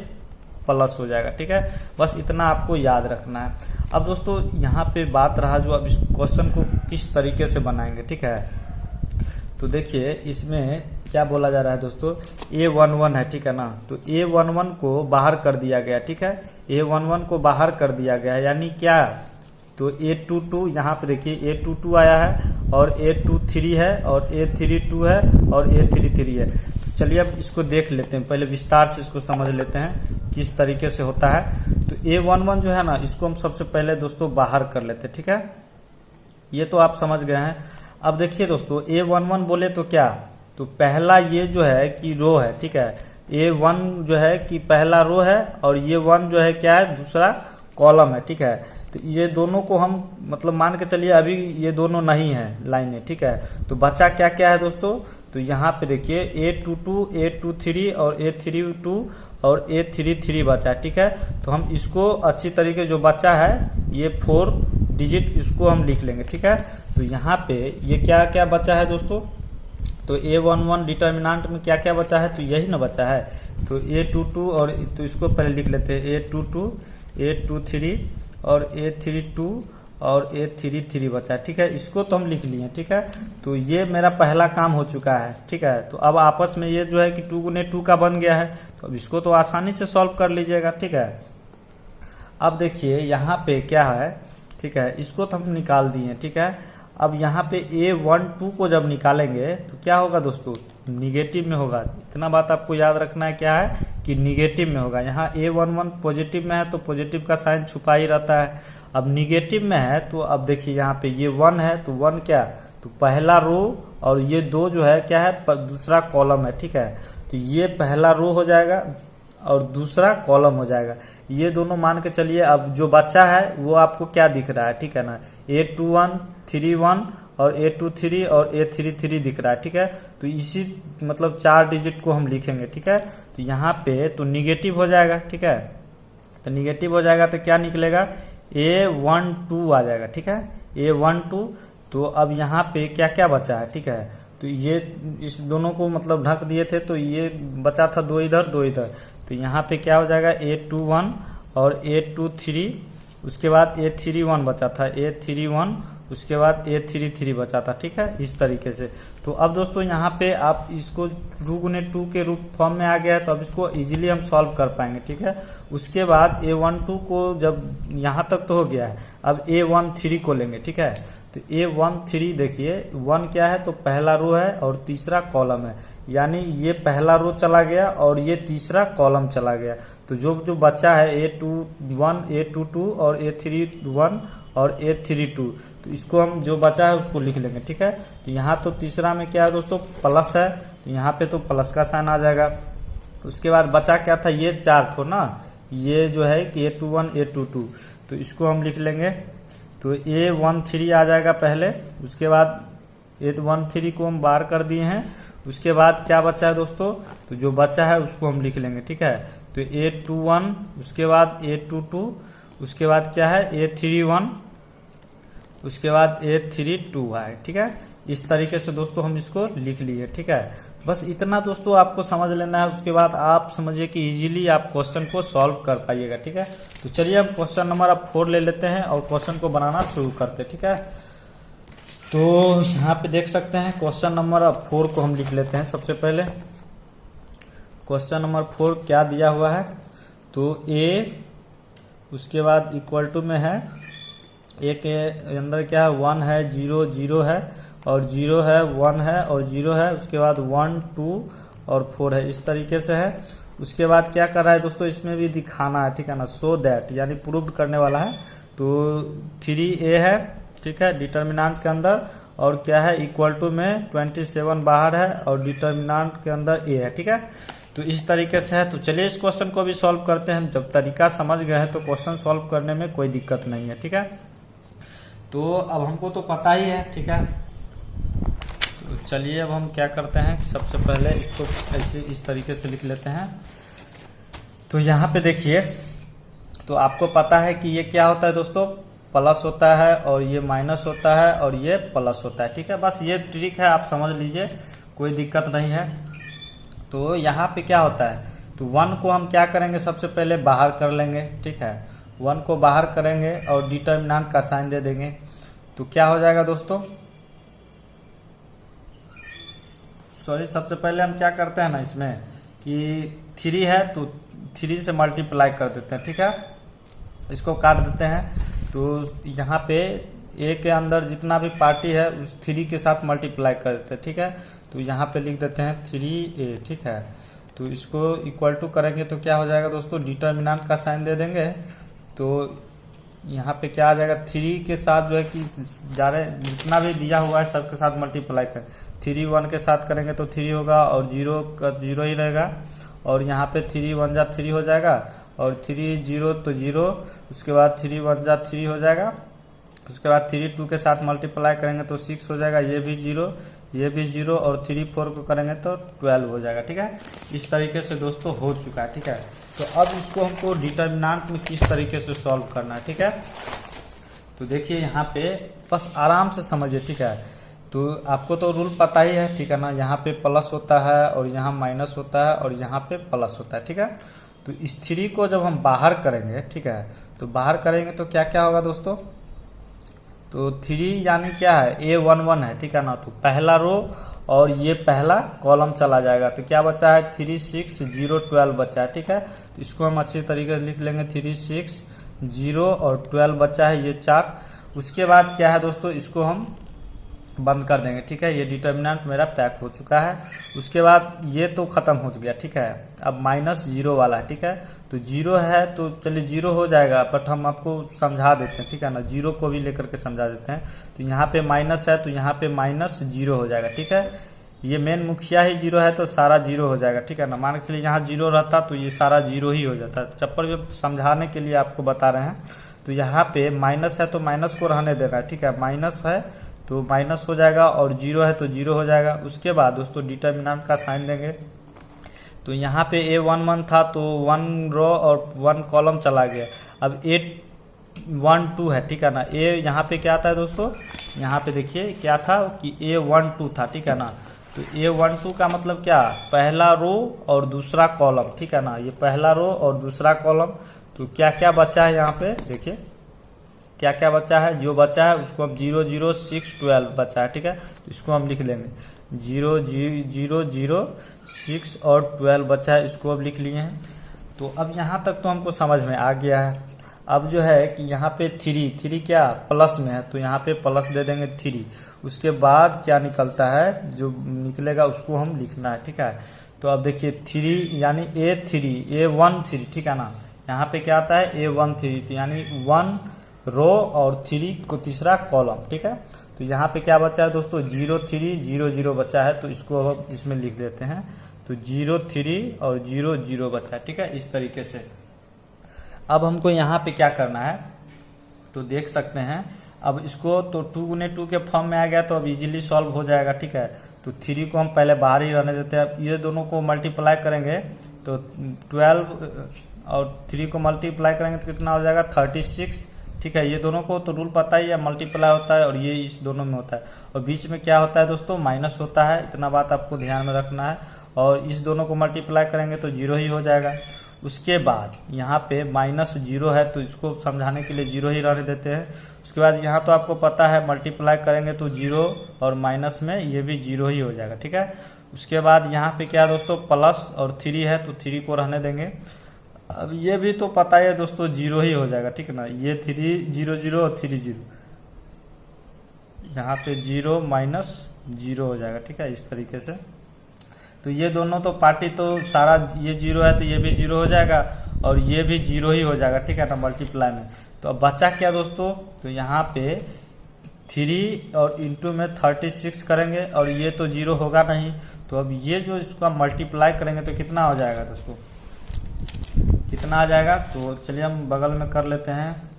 प्लस हो जाएगा, ठीक है। बस इतना आपको याद रखना है। अब दोस्तों यहाँ पे बात रहा जो अब इस क्वेश्चन को किस तरीके से बनाएंगे, ठीक है। तो देखिए इसमें क्या बोला जा रहा है दोस्तों, A11 है, ठीक है ना। तो A11 को बाहर कर दिया गया, ठीक है, A11 को बाहर कर दिया गया, यानी क्या, तो A22 यहाँ पे देखिए A22 आया है और A23 है और A32 है और A33 है। तो चलिए अब इसको देख लेते हैं, पहले विस्तार से इसको समझ लेते हैं किस तरीके से होता है। तो A11 जो है ना, इसको हम सबसे पहले दोस्तों बाहर कर लेते हैं, ठीक है। ये तो आप समझ गए हैं। अब देखिए दोस्तों A11 बोले तो क्या, तो पहला ये जो है कि रो है, ठीक है। A1 जो है कि पहला रो है और ये 1 जो है क्या है, दूसरा कॉलम है, ठीक है। तो ये दोनों को हम मतलब मान के चलिए अभी ये दोनों नहीं है लाइनें, ठीक है। तो बचा क्या क्या है दोस्तों, तो यहाँ पे देखिए A22, A23 और A32 और A33 बचा है, ठीक है। तो हम इसको अच्छी तरीके जो बचा है ये 4 डिजिट इसको हम लिख लेंगे, ठीक है। तो यहाँ पे ये क्या क्या बचा है दोस्तों, तो A11 डिटर्मिनेंट में क्या क्या बचा है, तो यही ना बचा है। तो A22 और तो इसको पहले लिख लेते हैं A22, A23 और A32 और A33 बचा है, ठीक है। इसको तो हम लिख लिए, ठीक है। तो ये मेरा पहला काम हो चुका है, ठीक है। तो अब आपस में ये जो है कि 2 गुने 2 का बन गया है, तो अब इसको तो आसानी से सॉल्व कर लीजिएगा, ठीक है। अब देखिए यहाँ पे क्या है, ठीक है, इसको तो हम निकाल दिए, ठीक है। अब यहाँ पे A12 को जब निकालेंगे तो क्या होगा दोस्तों, निगेटिव में होगा। इतना बात आपको याद रखना है, क्या है कि निगेटिव में होगा। यहाँ A11 पॉजिटिव में है तो पॉजिटिव का साइन छुपा ही रहता है। अब निगेटिव में है तो अब देखिए यहाँ पे ये 1 है, तो 1 क्या, तो पहला रो, और ये 2 जो है क्या है, दूसरा कॉलम है, ठीक है। तो ये पहला रो हो जाएगा और दूसरा कॉलम हो जाएगा। ये दोनों मान के चलिए। अब जो बच्चा है वो आपको क्या दिख रहा है, ठीक है ना, A21 31 और A23 और A33 दिख रहा है, ठीक है। तो इसी मतलब 4 डिजिट को हम लिखेंगे, ठीक है। तो यहाँ पे तो निगेटिव हो जाएगा, ठीक है। तो निगेटिव हो जाएगा तो क्या निकलेगा, A12 आ जाएगा, ठीक है, A12। तो अब यहाँ पे क्या क्या बचा है, ठीक है। तो ये इस दोनों को मतलब ढक दिए थे, तो ये बचा था 2 इधर 2 इधर। तो यहाँ पे क्या हो जाएगा, A21 और A23, उसके बाद A31 बचा था, A31, उसके बाद A33 बचा था, ठीक है, इस तरीके से। तो अब दोस्तों यहाँ पे आप इसको 2 गुने 2 के रूप फॉर्म में आ गया है, तो अब इसको इजीली हम सॉल्व कर पाएंगे, ठीक है। उसके बाद A12 को जब यहाँ तक तो हो गया है, अब A13 को लेंगे, ठीक है। तो A13 देखिए 1 क्या है, तो पहला रो है और तीसरा कॉलम है, यानी ये पहला रो चला गया और ये तीसरा कॉलम चला गया। तो जो जो बचा है A21, A22 और A31 और A32, तो इसको हम जो बचा है उसको लिख लेंगे, ठीक है। तो यहाँ तो तीसरा में क्या है दोस्तों, प्लस है, तो यहाँ पे तो प्लस का साइन आ जाएगा। उसके बाद बचा क्या था, ये 4 थो ना, ये जो है कि A21 A22, तो इसको हम लिख लेंगे। तो A13 आ जाएगा पहले, उसके बाद A13 को हम बाहर कर दिए हैं। उसके बाद क्या बचा है दोस्तों, तो जो बचा है उसको हम लिख लेंगे, ठीक है। तो A21, उसके बाद A22, उसके बाद क्या है A31, उसके बाद A32 है, ठीक है। इस तरीके से दोस्तों हम इसको लिख लिए, ठीक है। बस इतना दोस्तों आपको समझ लेना है। उसके बाद आप समझिए कि इजीली आप क्वेश्चन को सॉल्व कर पाइएगा, ठीक है। तो चलिए हम क्वेश्चन नंबर अब 4 ले लेते हैं और क्वेश्चन को बनाना शुरू करते हैं, ठीक है। तो यहाँ पे देख सकते हैं क्वेश्चन नंबर अब 4 को हम लिख लेते हैं। सबसे पहले क्वेश्चन नंबर 4 क्या दिया हुआ है, तो A, उसके बाद इक्वल टू में है, A के अंदर क्या है, 1 है, 0 0 है और 0 है, 1 है और 0 है, उसके बाद 1 2 और 4 है, इस तरीके से है। उसके बाद क्या कर रहा है दोस्तों, इसमें भी दिखाना है, ठीक है ना, सो दैट यानी प्रूव करने वाला है। तो 3A है, ठीक है, डिटर्मिनेंट के अंदर, और क्या है, इक्वल टू में 27 बाहर है और डिटर्मिनेंट के अंदर A है, ठीक है। तो इस तरीके से है। तो चलिए इस क्वेश्चन को भी सॉल्व करते हैं। जब तरीका समझ गए हैं तो क्वेश्चन सॉल्व करने में कोई दिक्कत नहीं है, ठीक है। तो अब हमको तो पता ही है, ठीक है। तो चलिए अब हम क्या करते हैं, सबसे पहले इसको ऐसे इस तरीके से लिख लेते हैं। तो यहाँ पे देखिए, तो आपको पता है कि ये क्या होता है दोस्तों, प्लस होता है और ये माइनस होता है और ये प्लस होता है, ठीक है। बस ये ट्रिक है, आप समझ लीजिए, कोई दिक्कत नहीं है। तो यहाँ पे क्या होता है, तो 1 को हम क्या करेंगे, सबसे पहले बाहर कर लेंगे, ठीक है। 1 को बाहर करेंगे और डिटर्मिनेंट का साइन दे देंगे। तो क्या हो जाएगा दोस्तों, सॉरी, सबसे पहले हम क्या करते हैं ना इसमें कि 3 है तो 3 से मल्टीप्लाई कर देते हैं, ठीक है। इसको काट देते हैं। तो यहाँ पे A के अंदर जितना भी पार्टी है उस 3 के साथ मल्टीप्लाई कर देते हैं, ठीक है। तो यहाँ पे लिख देते हैं 3A, ठीक है। तो इसको इक्वल टू करेंगे तो क्या हो जाएगा दोस्तों, डिटर्मिनेंट का साइन दे देंगे। तो यहाँ पे क्या आ जाएगा, 3 के साथ जो है कि जितना भी दिया हुआ है सबके साथ मल्टीप्लाई कर, 3 1 के साथ करेंगे तो 3 होगा और 0 का 0 ही रहेगा, और यहाँ पे 3 1 जा 3 हो जाएगा और 3 0 तो 0, उसके बाद 3 1 जा 3 हो जाएगा। उसके बाद 3 2 के साथ मल्टीप्लाई करेंगे तो 6 हो जाएगा, ये भी 0, ये भी 0 और 3 4 को करेंगे तो 12 हो जाएगा। ठीक है, इस तरीके से दोस्तों हो चुका है। ठीक है, तो अब इसको हमको डिटर्मिनेंट में किस तरीके से सॉल्व करना है। ठीक है, तो देखिए यहाँ पे बस आराम से समझिए। ठीक है, तो आपको तो रूल पता ही है। ठीक है ना, यहाँ पे प्लस होता है और यहाँ माइनस होता है और यहाँ पे प्लस होता है। ठीक है, तो इस 3 को जब हम बाहर करेंगे, ठीक है, तो बाहर करेंगे तो क्या क्या होगा दोस्तों, तो 3 यानी क्या है, A11 है। ठीक है ना, तो पहला रो और ये पहला कॉलम चला जाएगा, तो क्या बचा है 3 6 0 12 बचा है। ठीक है, तो इसको हम अच्छी तरीके से लिख लेंगे, 3 6 0 और 12 बचा है, ये 4। उसके बाद क्या है दोस्तों, इसको हम बंद कर देंगे। ठीक है, ये डिटर्मिनेंट मेरा पैक हो चुका है। उसके बाद ये तो खत्म हो गया। ठीक है, अब -0 वाला है। ठीक है, तो 0 है तो चलिए 0 हो जाएगा, बट हम आपको समझा देते हैं। ठीक है ना, 0 को भी लेकर के समझा देते हैं। तो यहाँ पे माइनस है तो यहाँ पे -0 हो जाएगा। ठीक है, ये मेन मुखिया ही 0 है तो सारा 0 हो जाएगा। ठीक है ना, मान के चलिए यहाँ 0 रहता तो ये सारा 0 ही हो जाता है। चप्पल भी समझाने के लिए आपको बता रहे हैं। तो यहाँ पे माइनस है तो माइनस को रहने देना है। ठीक है, माइनस है तो माइनस हो जाएगा और 0 है तो 0 हो जाएगा। उसके बाद दोस्तों डिटर्मिनेंट का साइन देंगे। तो यहाँ पे A11 था तो 1 रो और 1 कॉलम चला गया। अब A12 है। ठीक है ना, A यहाँ पे क्या आता है दोस्तों, यहाँ पे देखिए क्या था कि A12 था। ठीक है ना, तो A12 का मतलब क्या, पहला रो और दूसरा कॉलम। ठीक है ना, ये पहला रो और दूसरा कॉलम। तो क्या क्या बचा है यहाँ पे देखिए, क्या क्या बचा है, जो बचा है उसको हम 0 0 6 12 बचा है। ठीक है, तो इसको हम लिख लेंगे 0 0 0 6 और 12 बचा है, इसको अब लिख लिए हैं। तो अब यहाँ तक तो हमको समझ में आ गया है। अब जो है कि यहाँ पे 3 क्या प्लस में है तो यहाँ पे प्लस दे देंगे 3। उसके बाद क्या निकलता है, जो निकलेगा उसको हम लिखना है। ठीक है, तो अब देखिए 3 यानी A13 ठीक है ना, यहाँ पे क्या आता है A13, तो यानी 1 रो और 3 को तीसरा कॉलम। ठीक है, तो यहाँ पे क्या बचा है दोस्तों 0 3 0 0 बचा है, तो इसको अब इसमें लिख देते हैं। तो 0 3 और 0 0 बचा है। ठीक है, इस तरीके से। अब हमको यहाँ पे क्या करना है तो देख सकते हैं। अब इसको तो 2 गुने 2 के फॉर्म में आ गया तो अब इजीली सॉल्व हो जाएगा। ठीक है, तो 3 को हम पहले बाहर ही रहने देते हैं। अब ये दोनों को मल्टीप्लाई करेंगे तो 12 और 3 को मल्टीप्लाई करेंगे तो कितना हो जाएगा 36। ठीक है, ये दोनों को तो रूल पता ही है, मल्टीप्लाई होता है और ये इस दोनों में होता है। और बीच में क्या होता है दोस्तों, माइनस होता है। इतना बात आपको ध्यान में रखना है। और इस दोनों को मल्टीप्लाई करेंगे तो 0 ही हो जाएगा। उसके बाद यहाँ पे -0 है तो इसको समझाने के लिए 0 ही रहने देते हैं। उसके बाद यहाँ तो आपको पता है मल्टीप्लाई करेंगे तो 0 और माइनस में ये भी 0 ही हो जाएगा। ठीक है, उसके बाद यहाँ पे क्या दोस्तों प्लस और 3 है तो 3 को रहने देंगे। अब ये भी तो पता है दोस्तों 0 ही हो जाएगा। ठीक है ना, ये 3 0 0 और 3 0, यहाँ पे 0 -0 हो जाएगा। ठीक है, इस तरीके से। तो ये दोनों तो पार्टी तो सारा ये 0 है तो ये भी 0 हो जाएगा और ये भी 0 ही हो जाएगा। ठीक है ना, मल्टीप्लाई में। तो अब बचा क्या दोस्तों, तो यहाँ पे 3 और इंटू में 36 करेंगे और ये तो 0 होगा नहीं। तो अब ये जो इसका मल्टीप्लाई करेंगे तो कितना हो जाएगा दोस्तों, कितना आ जाएगा, तो चलिए हम बगल में कर लेते हैं।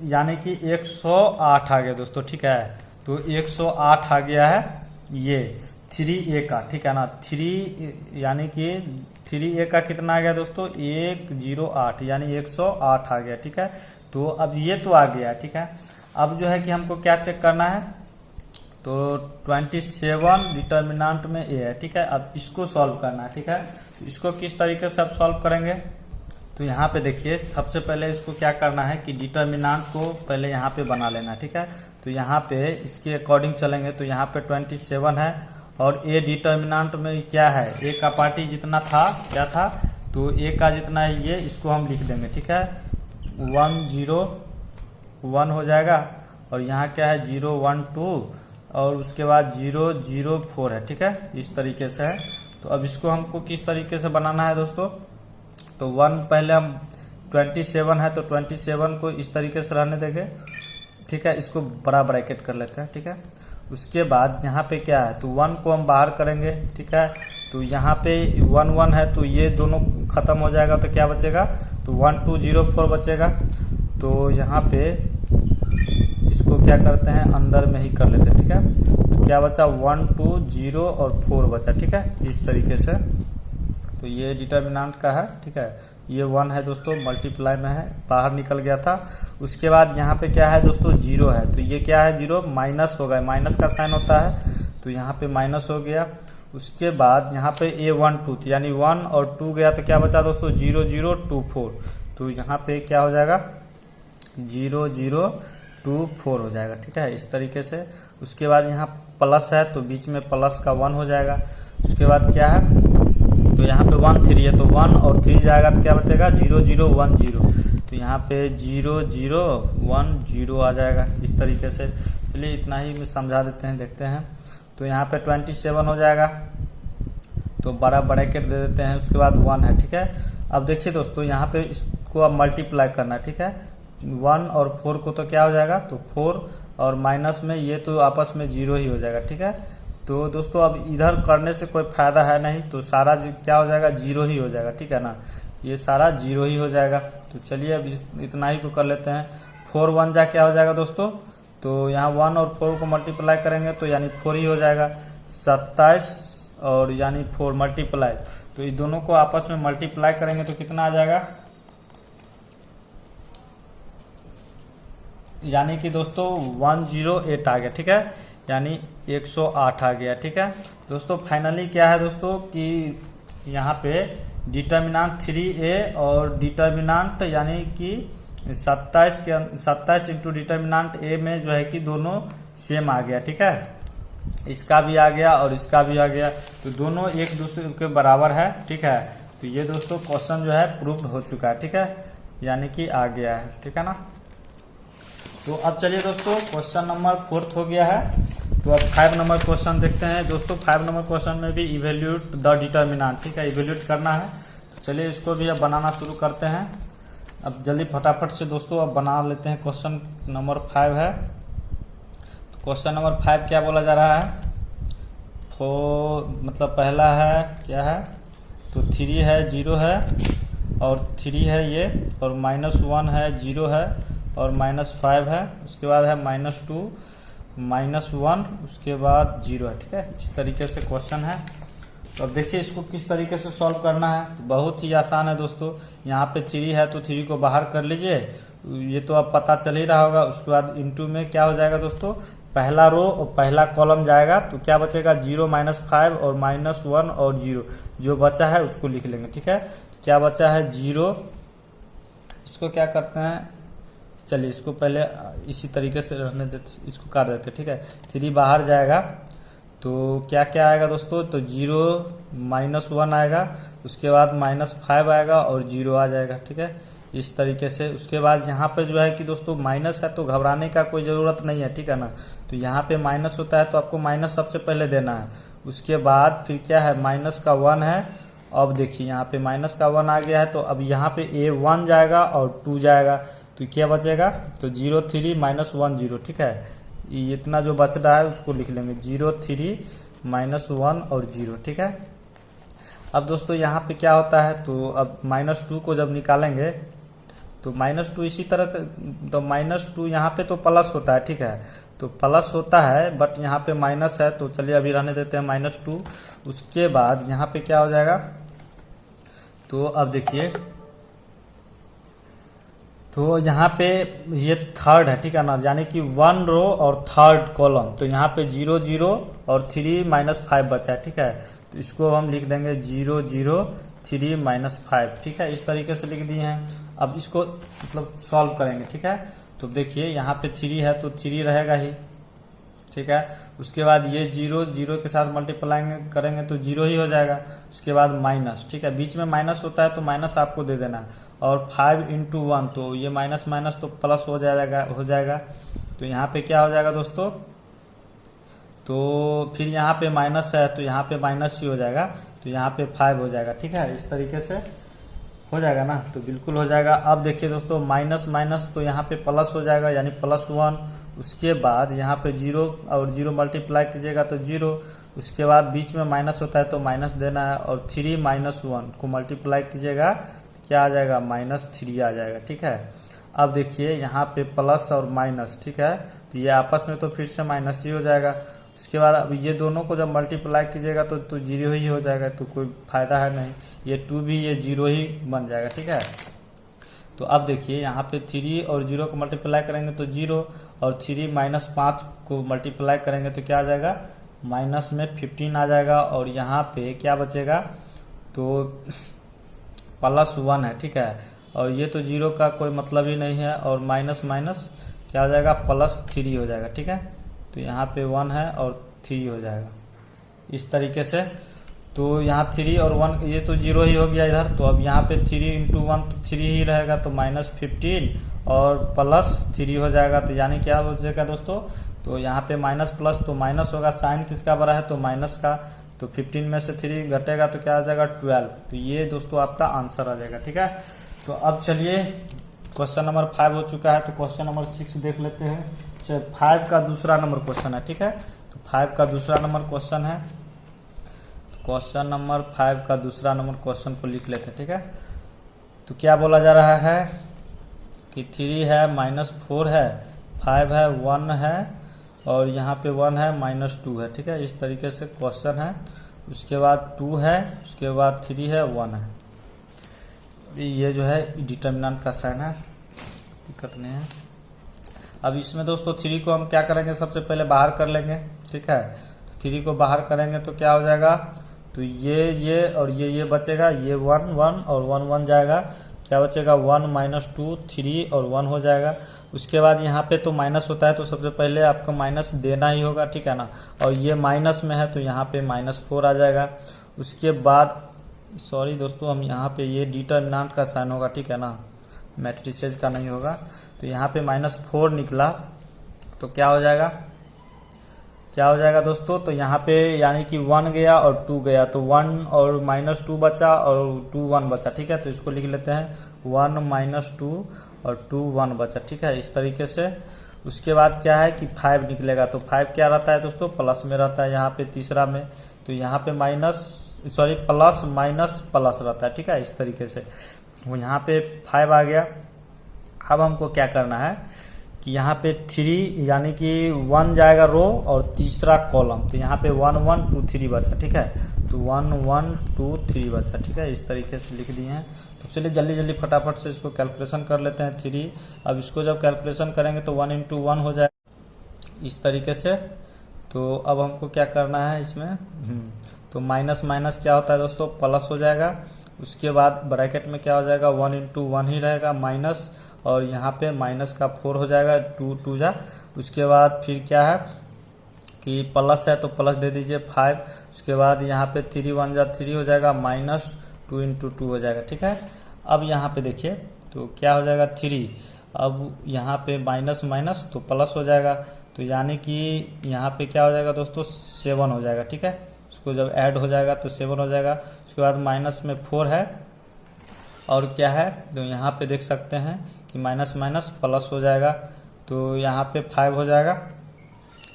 यानी कि 108 आ गया दोस्तों। ठीक है, तो 108 आ गया है ये 3A का। ठीक है ना, 3 यानी कि 3A का कितना आ गया दोस्तों 108 यानी 108 आ गया। ठीक है, तो अब ये तो आ गया। ठीक है, अब जो है कि हमको क्या चेक करना है, तो 27 डिटर्मिनेंट में A है। ठीक है, अब इसको सॉल्व करना है। ठीक है, तो इसको किस तरीके से आप सॉल्व करेंगे, तो यहाँ पे देखिए सबसे पहले इसको क्या करना है कि डिटर्मिनेंट को पहले यहाँ पे बना लेना है। ठीक है, तो यहाँ पे इसके अकॉर्डिंग चलेंगे तो यहाँ पे 27 है और A डिटर्मिनेंट में क्या है, A का पार्टी जितना था क्या था, तो A का जितना है ये, इसको हम लिख देंगे। ठीक है, 1 0 1 हो जाएगा और यहाँ क्या है 0 1 2 और उसके बाद 0 0 4 है। ठीक है, इस तरीके से है। तो अब इसको हमको किस तरीके से बनाना है दोस्तों, तो 1 पहले हम 27 है तो 27 को इस तरीके से रहने देंगे। ठीक है, इसको बड़ा ब्रैकेट कर लेते हैं। ठीक है, उसके बाद यहाँ पे क्या है, तो 1 को हम बाहर करेंगे। ठीक है, तो यहाँ पे 1 1 है तो ये दोनों खत्म हो जाएगा तो क्या बचेगा, तो 1 2 0 4 बचेगा। तो यहाँ पे इसको क्या करते हैं, अंदर में ही कर लेते हैं। ठीक है, तो क्या बचा, 1 2 0 और 4 बचा। ठीक है, इस तरीके से। तो ये डिटर्मिनेंट का है। ठीक है, ये 1 है दोस्तों, मल्टीप्लाई में है, बाहर निकल गया था। उसके बाद यहाँ पे क्या है दोस्तों, 0 है। तो ये क्या है, 0 माइनस होगा, माइनस का साइन होता है, तो यहाँ पे माइनस हो गया। उसके बाद यहाँ पे A1 2, यानी 1 और 2 गया, तो क्या बचा दोस्तों, 0 0 2 4। तो यहाँ पे क्या हो जाएगा, 0 0 2 4 हो जाएगा। ठीक है, इस तरीके से। उसके बाद यहाँ प्लस है, तो बीच में प्लस का 1 हो जाएगा। उसके बाद क्या है, तो यहाँ पे 1 3 है, तो 1 और 3 जाएगा, तो क्या बचेगा, 0 0 1 0। तो यहाँ पे 0 0 1 0 आ जाएगा, इस तरीके से। चलिए इतना ही समझा देते हैं, देखते हैं। तो यहाँ पे 27 हो जाएगा, तो बड़ा ब्रैकेट दे देते हैं। उसके बाद 1 है। ठीक है, अब देखिए दोस्तों, यहाँ पे इसको अब मल्टीप्लाई करना है। ठीक है, 1 और 4 को तो क्या हो जाएगा, तो 4 और माइनस में ये तो आपस में 0 ही हो जाएगा। ठीक है, तो दोस्तों अब इधर करने से कोई फायदा है नहीं, तो सारा क्या हो जाएगा, 0 ही हो जाएगा। ठीक है ना, ये सारा 0 ही हो जाएगा। तो चलिए अब इतना ही को कर लेते हैं। 4 1 जा क्या हो जाएगा दोस्तों, तो यहाँ 1 और 4 को मल्टीप्लाई करेंगे तो यानी 4 ही हो जाएगा। 27 और यानी 4 मल्टीप्लाई, तो ये दोनों को आपस में मल्टीप्लाई करेंगे तो कितना आ जाएगा, यानी कि दोस्तों 108 आ गया। ठीक है, यानी 108 आ गया। ठीक है दोस्तों, फाइनली क्या है दोस्तों कि यहाँ पे डिटर्मिनेंट 3a और डिटर्मिनेंट यानी कि 27 इंटू डिटर्मिनेंट a में जो है कि दोनों सेम आ गया। ठीक है, इसका भी आ गया और इसका भी आ गया, तो दोनों एक दूसरे के बराबर है। ठीक है, तो ये दोस्तों क्वेश्चन जो है प्रूव्ड हो चुका है। ठीक है, यानी कि आ गया है। ठीक है ना, तो अब चलिए दोस्तों क्वेश्चन नंबर 4 हो गया है। तो अब 5 नंबर क्वेश्चन देखते हैं दोस्तों। 5 नंबर क्वेश्चन में भी इवेल्यूट द डिटर्मिनेंट। ठीक है, इवेल्यूट करना है। तो चलिए इसको भी अब बनाना शुरू करते हैं। अब जल्दी फटाफट से दोस्तों अब बना लेते हैं। क्वेश्चन नंबर 5 है। तो क्वेश्चन नंबर 5 क्या बोला जा रहा है, मतलब पहला है क्या है, तो 3 है 0 है और 3 है ये, और -1 है 0 है और -5 है। उसके बाद है -2 -1, उसके बाद 0 है। ठीक है, इस तरीके से क्वेश्चन है। तो अब देखिए इसको किस तरीके से सॉल्व करना है। तो बहुत ही आसान है दोस्तों। यहाँ पे 3 है तो 3 को बाहर कर लीजिए, ये तो अब पता चल ही रहा होगा। उसके बाद इनटू में क्या हो जाएगा दोस्तों, पहला रो और पहला कॉलम जाएगा, तो क्या बचेगा, 0 -5 और -1 और 0, जो बचा है उसको लिख लेंगे। ठीक है, क्या बचा है 0, इसको क्या करते हैं, चलिए इसको पहले इसी तरीके से रहने देते, इसको काट देते। ठीक है, 3 बाहर जाएगा तो क्या क्या आएगा दोस्तों, तो 0 -1 आएगा, उसके बाद -5 आएगा और 0 आ जाएगा। ठीक है, इस तरीके से। उसके बाद यहाँ पे जो है कि दोस्तों माइनस है तो घबराने का कोई ज़रूरत नहीं है। ठीक है ना, तो यहाँ पे माइनस होता है तो आपको माइनस सबसे पहले देना है। उसके बाद फिर क्या है, माइनस का 1 है। अब देखिए यहाँ पे माइनस का 1 आ गया है, तो अब यहाँ पे A1 जाएगा और 2 जाएगा, तो क्या बचेगा, तो 0 3 -1 0। ठीक है, ये इतना जो बच रहा है उसको लिख लेंगे, 0 3 -1 और 0। ठीक है, अब दोस्तों यहाँ पे क्या होता है, तो अब -2 को जब निकालेंगे तो -2 इसी तरह, तो -2 यहाँ पे तो प्लस होता है। ठीक है, तो प्लस होता है बट यहाँ पे माइनस है, तो चलिए अभी रहने देते हैं -2। उसके बाद यहाँ पे क्या हो जाएगा, तो अब देखिए, तो यहाँ पे ये थर्ड है। ठीक है ना, यानी कि 1 रो और थर्ड कॉलम, तो यहाँ पे 0 0 और 3 -5 बचा है। ठीक है, तो इसको हम लिख देंगे 0 0 3 -5। ठीक है, इस तरीके से लिख दिए हैं। अब इसको मतलब सॉल्व करेंगे। ठीक है, तो देखिए यहाँ पे 3 है तो 3 रहेगा ही। ठीक है, उसके बाद ये 0 0 के साथ मल्टीप्लाई करेंगे तो 0 ही हो जाएगा। उसके बाद माइनस, ठीक है, बीच में माइनस होता है तो माइनस आपको दे देना है। और 5 × 1, तो ये माइनस माइनस तो प्लस हो जाएगा। तो यहाँ पे क्या हो जाएगा दोस्तों, तो फिर यहाँ पे माइनस है तो यहाँ पे माइनस ही हो जाएगा, तो यहाँ पे 5 हो जाएगा। ठीक है, इस तरीके से हो जाएगा ना, तो बिल्कुल हो जाएगा। अब देखिए दोस्तों, माइनस माइनस तो यहाँ पे प्लस हो जाएगा, यानी +1। उसके बाद यहाँ पे 0 और 0 मल्टीप्लाई कीजिएगा तो 0। उसके बाद बीच में माइनस होता है तो माइनस देना है, और 3 - 1 को मल्टीप्लाई कीजिएगा क्या आ जाएगा, -3 आ जाएगा। ठीक है, अब देखिए यहाँ पे प्लस और माइनस, ठीक है, तो ये आपस में तो फिर से माइनस ही हो जाएगा। उसके बाद अब ये दोनों को जब मल्टीप्लाई कीजिएगा तो जीरो ही हो जाएगा, तो कोई फायदा है नहीं, ये 2 भी ये जीरो ही बन जाएगा, ठीक है। तो अब देखिए यहाँ पे 3 और 0 को मल्टीप्लाई करेंगे तो 0, और 3 माइनस 5 को मल्टीप्लाई करेंगे तो क्या आ जाएगा, माइनस में 15 आ जाएगा, और यहाँ पे क्या बचेगा, तो +1 है, ठीक है, और ये तो 0 का कोई मतलब ही नहीं है, और माइनस माइनस क्या हो जाएगा, +3 हो जाएगा, ठीक है। तो यहाँ पे 1 है और 3 हो जाएगा इस तरीके से। तो यहाँ 3 और 1 ये तो 0 ही हो गया इधर, तो अब यहाँ पे 3 इंटू 1 तो 3 ही रहेगा, तो -15 और +3 हो जाएगा। तो यानी क्या हो जाएगा दोस्तों, तो यहाँ पे माइनस प्लस तो माइनस होगा, साइन किसका बड़ा है, तो माइनस का, तो 15 में से 3 घटेगा तो क्या आ जाएगा 12। तो ये दोस्तों आपका आंसर आ जाएगा, ठीक है। तो अब चलिए क्वेश्चन नंबर 5 हो चुका है, तो क्वेश्चन नंबर 6 देख लेते हैं। 5 का दूसरा नंबर क्वेश्चन है, ठीक है, तो 5 का दूसरा नंबर क्वेश्चन है। क्वेश्चन नंबर 5 का दूसरा नंबर क्वेश्चन को लिख लेते हैं, ठीक है। तो क्या बोला जा रहा है कि 3 है, -4 है, 5 है, 1 है, और यहाँ पे 1 है, -2 है, ठीक है, इस तरीके से क्वेश्चन है। उसके बाद 2 है, उसके बाद 3 है, 1 है। ये जो है डिटर्मिनेंट का साइन है, दिक्कत नहीं है। अब इसमें दोस्तों 3 को हम क्या करेंगे, सबसे पहले बाहर कर लेंगे, ठीक है। 3 को बाहर करेंगे तो क्या हो जाएगा, तो ये और ये बचेगा, ये 1 1 और 1 1 जाएगा, क्या बचेगा 1 -2 3 और 1 हो जाएगा। उसके बाद यहाँ पे तो माइनस होता है, तो सबसे पहले आपको माइनस देना ही होगा, ठीक है ना, और ये माइनस में है तो यहाँ पे -4 आ जाएगा। उसके बाद सॉरी दोस्तों, हम यहाँ पे ये डिटर्मिनेंट का साइन होगा, ठीक है ना, मैट्रिसेस का नहीं होगा। तो यहाँ पे -4 निकला तो क्या हो जाएगा, क्या हो जाएगा दोस्तों, तो यहाँ पे यानी कि 1 गया और 2 गया, तो 1 और -2 बचा और 2 1 बचा, ठीक है। तो इसको लिख लेते हैं 1 -2 और 2 1 बचा, ठीक है, इस तरीके से। उसके बाद क्या है कि 5 निकलेगा, तो 5 क्या रहता है दोस्तों, प्लस में रहता है यहाँ पे तीसरा में, तो यहाँ पे प्लस माइनस प्लस रहता है, ठीक है, इस तरीके से। वो यहाँ पे 5 आ गया। अब हमको क्या करना है कि यहाँ पे 3 यानी कि 1 जाएगा रो और तीसरा कॉलम, तो यहाँ पे 1 1 2 3 बचा, ठीक है, तो 1 1 2 3 बचा, ठीक है, इस तरीके से लिख दिए हैं। तो चलिए जल्दी जल्दी फटाफट से इसको कैलकुलेशन कर लेते हैं 3। अब इसको जब कैलकुलेशन करेंगे तो 1 × 1 हो जाएगा इस तरीके से। तो अब हमको क्या करना है इसमें, तो माइनस माइनस क्या होता है दोस्तों, प्लस हो जाएगा। उसके बाद ब्रैकेट में क्या हो जाएगा, 1 × 1 ही रहेगा माइनस, और यहाँ पे माइनस का 4 हो जाएगा, 2 2 जा। उसके बाद फिर क्या है कि प्लस है तो प्लस दे दीजिए 5। उसके बाद यहाँ पे 3 1 जा 3 हो जाएगा, -2 × 2 हो जाएगा, ठीक है। अब यहाँ पे देखिए तो क्या हो जाएगा 3, अब यहाँ पे माइनस माइनस तो प्लस हो जाएगा, तो यानी कि यहाँ पे क्या हो जाएगा दोस्तों 7 हो जाएगा, ठीक है। उसको जब ऐड हो जाएगा तो 7 हो जाएगा। उसके बाद माइनस में 4 है और क्या है, तो यहाँ पे देख सकते हैं कि माइनस माइनस प्लस हो जाएगा, तो यहाँ पे 5 हो जाएगा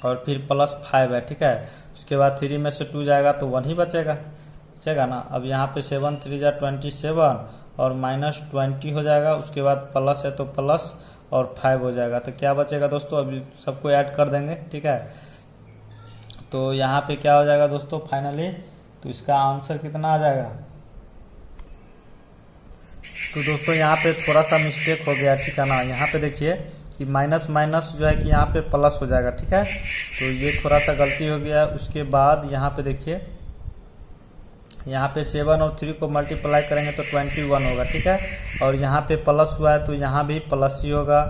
और फिर +5 है, ठीक है। उसके बाद 3 में से 2 जाएगा तो 1 ही बचेगा ना। अब यहाँ पे 7 3 जा 27 और -20 हो जाएगा। उसके बाद प्लस है तो प्लस और 5 हो जाएगा, तो क्या बचेगा दोस्तों, अभी सबको ऐड कर देंगे, ठीक है। तो यहाँ पे क्या हो जाएगा दोस्तों फाइनली, तो इसका आंसर कितना आ जाएगा, तो दोस्तों यहाँ पे थोड़ा सा मिस्टेक हो गया, ठीक है ना। यहाँ पे देखिए कि माइनस माइनस जो है कि यहाँ पे प्लस हो जाएगा, ठीक है, तो ये थोड़ा सा गलती हो गया। उसके बाद यहाँ पे देखिए, यहाँ पे 7 और 3 को मल्टीप्लाई करेंगे तो 21 होगा, ठीक है, और यहाँ पे प्लस हुआ है तो यहाँ भी प्लस ही होगा,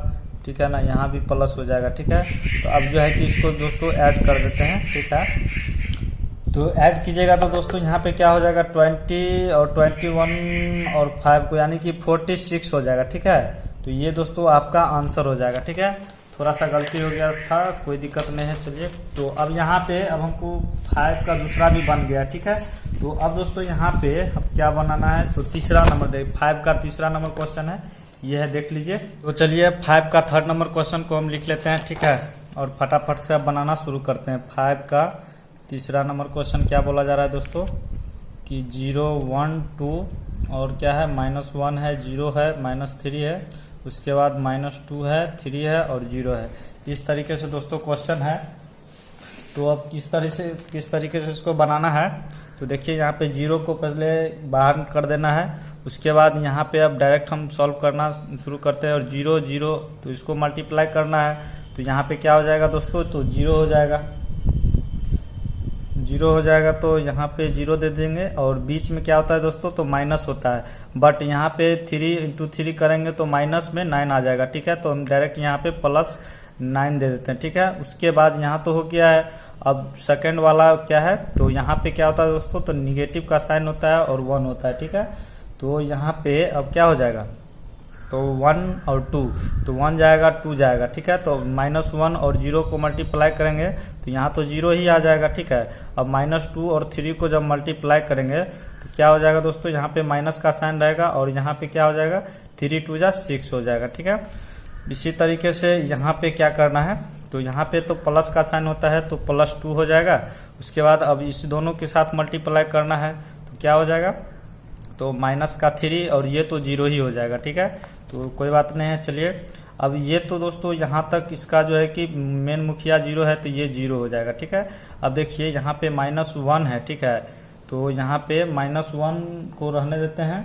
ठीक है ना, यहाँ भी प्लस हो जाएगा, ठीक है। तो अब जो है कि इसको दोस्तों ऐड कर देते हैं, ठीक है। तो ऐड कीजिएगा तो दोस्तों यहाँ पे क्या हो जाएगा 20 और 21 और 5 को यानी कि 46 हो जाएगा, ठीक है। तो ये दोस्तों आपका आंसर हो जाएगा, ठीक है। थोड़ा सा गलती हो गया था, कोई दिक्कत नहीं है। चलिए तो अब यहाँ पे अब हमको 5 का दूसरा भी बन गया, ठीक है। तो अब दोस्तों यहाँ पे अब क्या बनाना है, तो तीसरा नंबर 5 का तीसरा नंबर क्वेश्चन है, ये है देख लीजिए। तो चलिए 5 का थर्ड नंबर क्वेश्चन को हम लिख लेते हैं, ठीक है, और फटाफट से अब बनाना शुरू करते हैं। 5 का तीसरा नंबर क्वेश्चन क्या बोला जा रहा है दोस्तों कि 0 1 2 और क्या है -1 है, 0 है, -3 है, उसके बाद -2 है, 3 है और 0 है। इस तरीके से दोस्तों क्वेश्चन है। तो अब किस तरीके से इसको बनाना है, तो देखिए यहाँ पे 0 को पहले बाहर कर देना है, उसके बाद यहाँ पे अब डायरेक्ट हम सॉल्व करना शुरू करते हैं। और 0 0 तो इसको मल्टीप्लाई करना है, तो यहाँ पे क्या हो जाएगा दोस्तों, तो 0 हो जाएगा। 0 हो जाएगा तो यहाँ पे 0 दे देंगे। और बीच में क्या होता है दोस्तों, तो माइनस होता है, बट यहाँ पे 3 × 3 करेंगे तो माइनस में 9 आ जाएगा। ठीक है, तो हम डायरेक्ट यहाँ पे +9 दे देते हैं। ठीक है, उसके बाद यहाँ तो हो गया है। अब सेकंड वाला क्या है, तो यहाँ पे क्या होता है दोस्तों, तो निगेटिव का साइन होता है और 1 होता है। ठीक है, तो यहाँ पे अब क्या हो जाएगा, तो 1 और 2, तो 1 जाएगा 2 जाएगा। ठीक है, तो -1 और 0 को मल्टीप्लाई करेंगे तो यहाँ तो 0 ही आ जाएगा। ठीक है, अब -2 और 3 को जब मल्टीप्लाई करेंगे तो क्या हो जाएगा दोस्तों, यहाँ पे माइनस का साइन रहेगा और यहाँ पे क्या हो जाएगा, 3 × 2 = 6 हो जाएगा। ठीक है, इसी तरीके से यहाँ पे क्या करना है, तो यहाँ पे तो प्लस का साइन होता है तो +2 हो जाएगा। उसके बाद अब इस दोनों के साथ मल्टीप्लाई करना है तो क्या हो जाएगा, तो -3 और ये तो 0 ही हो जाएगा। ठीक है, तो कोई बात नहीं है। चलिए, अब ये तो दोस्तों यहाँ तक इसका जो है कि मेन मुखिया 0 है तो ये 0 हो जाएगा। ठीक है, अब देखिए यहाँ पे -1 है। ठीक है, तो यहाँ पे -1 को रहने देते हैं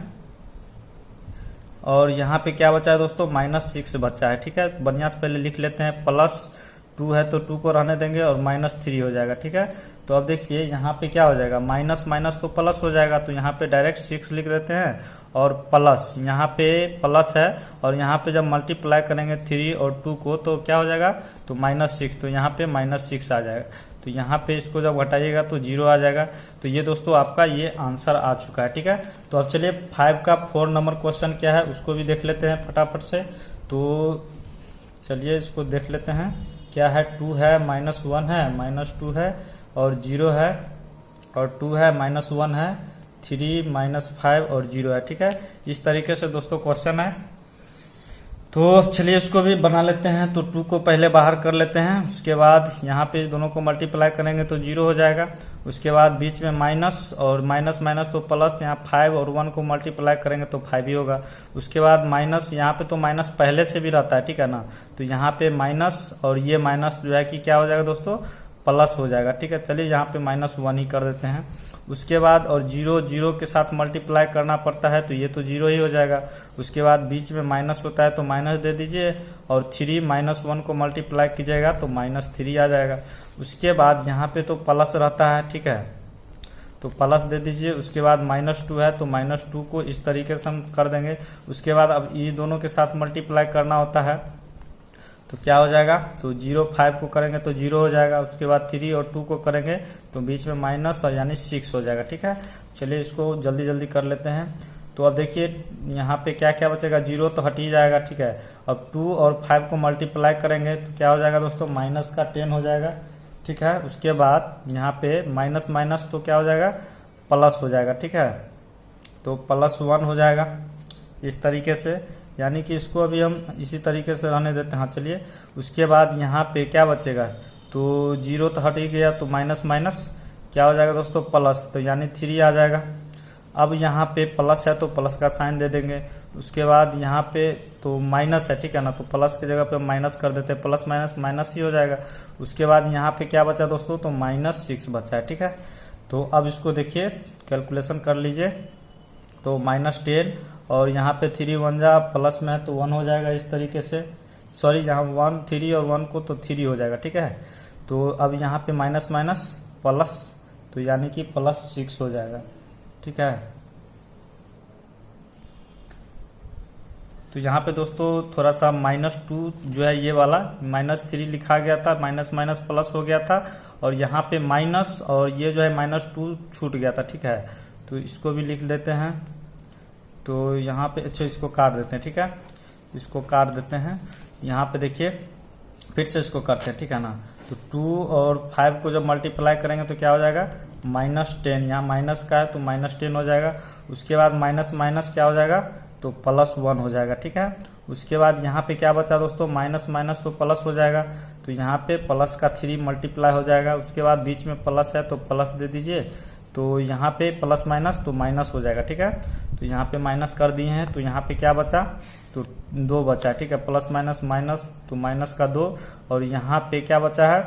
और यहाँ पे क्या बचा है दोस्तों, -6 बचा है। ठीक है, बढ़िया से पहले लिख लेते हैं, +2 है तो 2 को रहने देंगे और -3 हो जाएगा। ठीक है, तो अब देखिए यहाँ पे क्या हो जाएगा, माइनस माइनस तो प्लस हो जाएगा, तो यहाँ पे डायरेक्ट 6 लिख देते हैं और प्लस, यहाँ पे प्लस है और यहाँ पे जब मल्टीप्लाई करेंगे 3 और 2 को तो क्या हो जाएगा, तो -6, तो यहाँ पे -6 आ जाएगा। तो यहाँ पे इसको जब घटाइएगा तो 0 आ जाएगा। तो ये दोस्तों आपका ये आंसर आ चुका है। ठीक है, तो अब चलिए 5 का 4 नंबर क्वेश्चन क्या है उसको भी देख लेते हैं फटाफट से। तो चलिए इसको देख लेते हैं, क्या है, 2 है, -1 है, -2 है और 0 है और 2 है, -1 है, 3, -5 और 0 है। ठीक है, इस तरीके से दोस्तों क्वेश्चन है। तो चलिए इसको भी बना लेते हैं। तो 2 को पहले बाहर कर लेते हैं, उसके बाद यहाँ पे दोनों को मल्टीप्लाई करेंगे तो 0 हो जाएगा। उसके बाद बीच में माइनस और माइनस माइनस तो प्लस, यहाँ 5 और 1 को मल्टीप्लाई करेंगे तो 5 ही होगा। उसके बाद माइनस, यहाँ पे तो माइनस पहले से भी रहता है, ठीक है ना, तो यहाँ पे माइनस और ये माइनस जो है कि क्या हो जाएगा दोस्तों, प्लस हो जाएगा। ठीक है, चलिए यहाँ पे -1 ही कर देते हैं। उसके बाद और 0 0 के साथ मल्टीप्लाई करना पड़ता है तो ये तो 0 ही हो जाएगा। उसके बाद बीच में माइनस होता है तो माइनस दे दीजिए और 3 -1 को मल्टीप्लाई कीजिएगा तो -3 आ जाएगा। उसके बाद यहाँ पे तो प्लस रहता है, ठीक है, तो प्लस दे दीजिए। उसके बाद -2 है तो -2 को इस तरीके से हम कर देंगे। उसके बाद अब ये दोनों के साथ मल्टीप्लाई करना होता है तो क्या हो जाएगा, तो 0 5 को करेंगे तो 0 हो जाएगा। उसके बाद 3 और 2 को करेंगे तो बीच में माइनस और यानी 6 हो जाएगा। ठीक है, चलिए इसको जल्दी जल्दी कर लेते हैं। तो अब देखिए यहाँ पे क्या क्या बचेगा, 0 तो हट ही जाएगा। ठीक है, अब 2 और 5 को मल्टीप्लाई करेंगे तो क्या हो जाएगा दोस्तों, -10 हो जाएगा। ठीक है, उसके बाद यहाँ पे माइनस माइनस तो क्या हो जाएगा, प्लस हो जाएगा। ठीक है, तो +1 हो जाएगा इस तरीके से, यानी कि इसको अभी हम इसी तरीके से रहने देते हैं। हाँ चलिए, उसके बाद यहाँ पे क्या बचेगा, तो 0 तो हट ही गया तो माइनस माइनस क्या हो जाएगा दोस्तों, प्लस, तो यानी 3 आ जाएगा। अब यहाँ पे प्लस है तो प्लस का साइन दे देंगे। उसके बाद यहाँ पे तो माइनस है, ठीक है ना, तो प्लस की जगह पे माइनस कर देते हैं, प्लस माइनस माइनस ही हो जाएगा। उसके बाद यहाँ पे क्या बचा दोस्तों, तो -6 बचा है। ठीक है, तो अब इसको देखिए कैलकुलेशन कर लीजिए, तो -10 और यहाँ पे 3 1 जा प्लस में है तो 1 हो जाएगा इस तरीके से, सॉरी यहाँ 1 3 और 1 को तो 3 हो जाएगा। ठीक है, तो अब यहाँ पे माइनस माइनस प्लस, तो यानी कि +6 हो जाएगा। ठीक है, तो यहाँ पे दोस्तों थोड़ा सा -2 जो है ये वाला -3 लिखा गया था, माइनस माइनस प्लस हो गया था और यहाँ पे माइनस और ये जो है -2 छूट गया था। ठीक है, तो इसको भी लिख देते हैं। तो यहाँ पे अच्छा इसको काट देते हैं, ठीक है, इसको काट देते हैं। यहाँ पे देखिए फिर से इसको करते हैं, ठीक है ना, तो 2 और 5 को जब मल्टीप्लाई करेंगे तो क्या हो जाएगा, -10, यहाँ माइनस का है तो -10 हो जाएगा। उसके बाद माइनस माइनस क्या हो जाएगा, तो +1 हो जाएगा। ठीक है, उसके बाद यहाँ पे क्या बचा दोस्तों, माइनस माइनस तो प्लस हो जाएगा, तो यहाँ पे प्लस का 3 मल्टीप्लाई हो जाएगा। उसके बाद बीच में प्लस है तो प्लस दे दीजिए, तो तो यहाँ पे प्लस माइनस तो माइनस हो जाएगा, ठीक है। तो यहाँ पे माइनस कर दिए हैं, तो यहाँ पे क्या बचा, तो 2 बचा, ठीक है। प्लस माइनस माइनस तो माइनस का 2, और यहाँ पे क्या बचा है,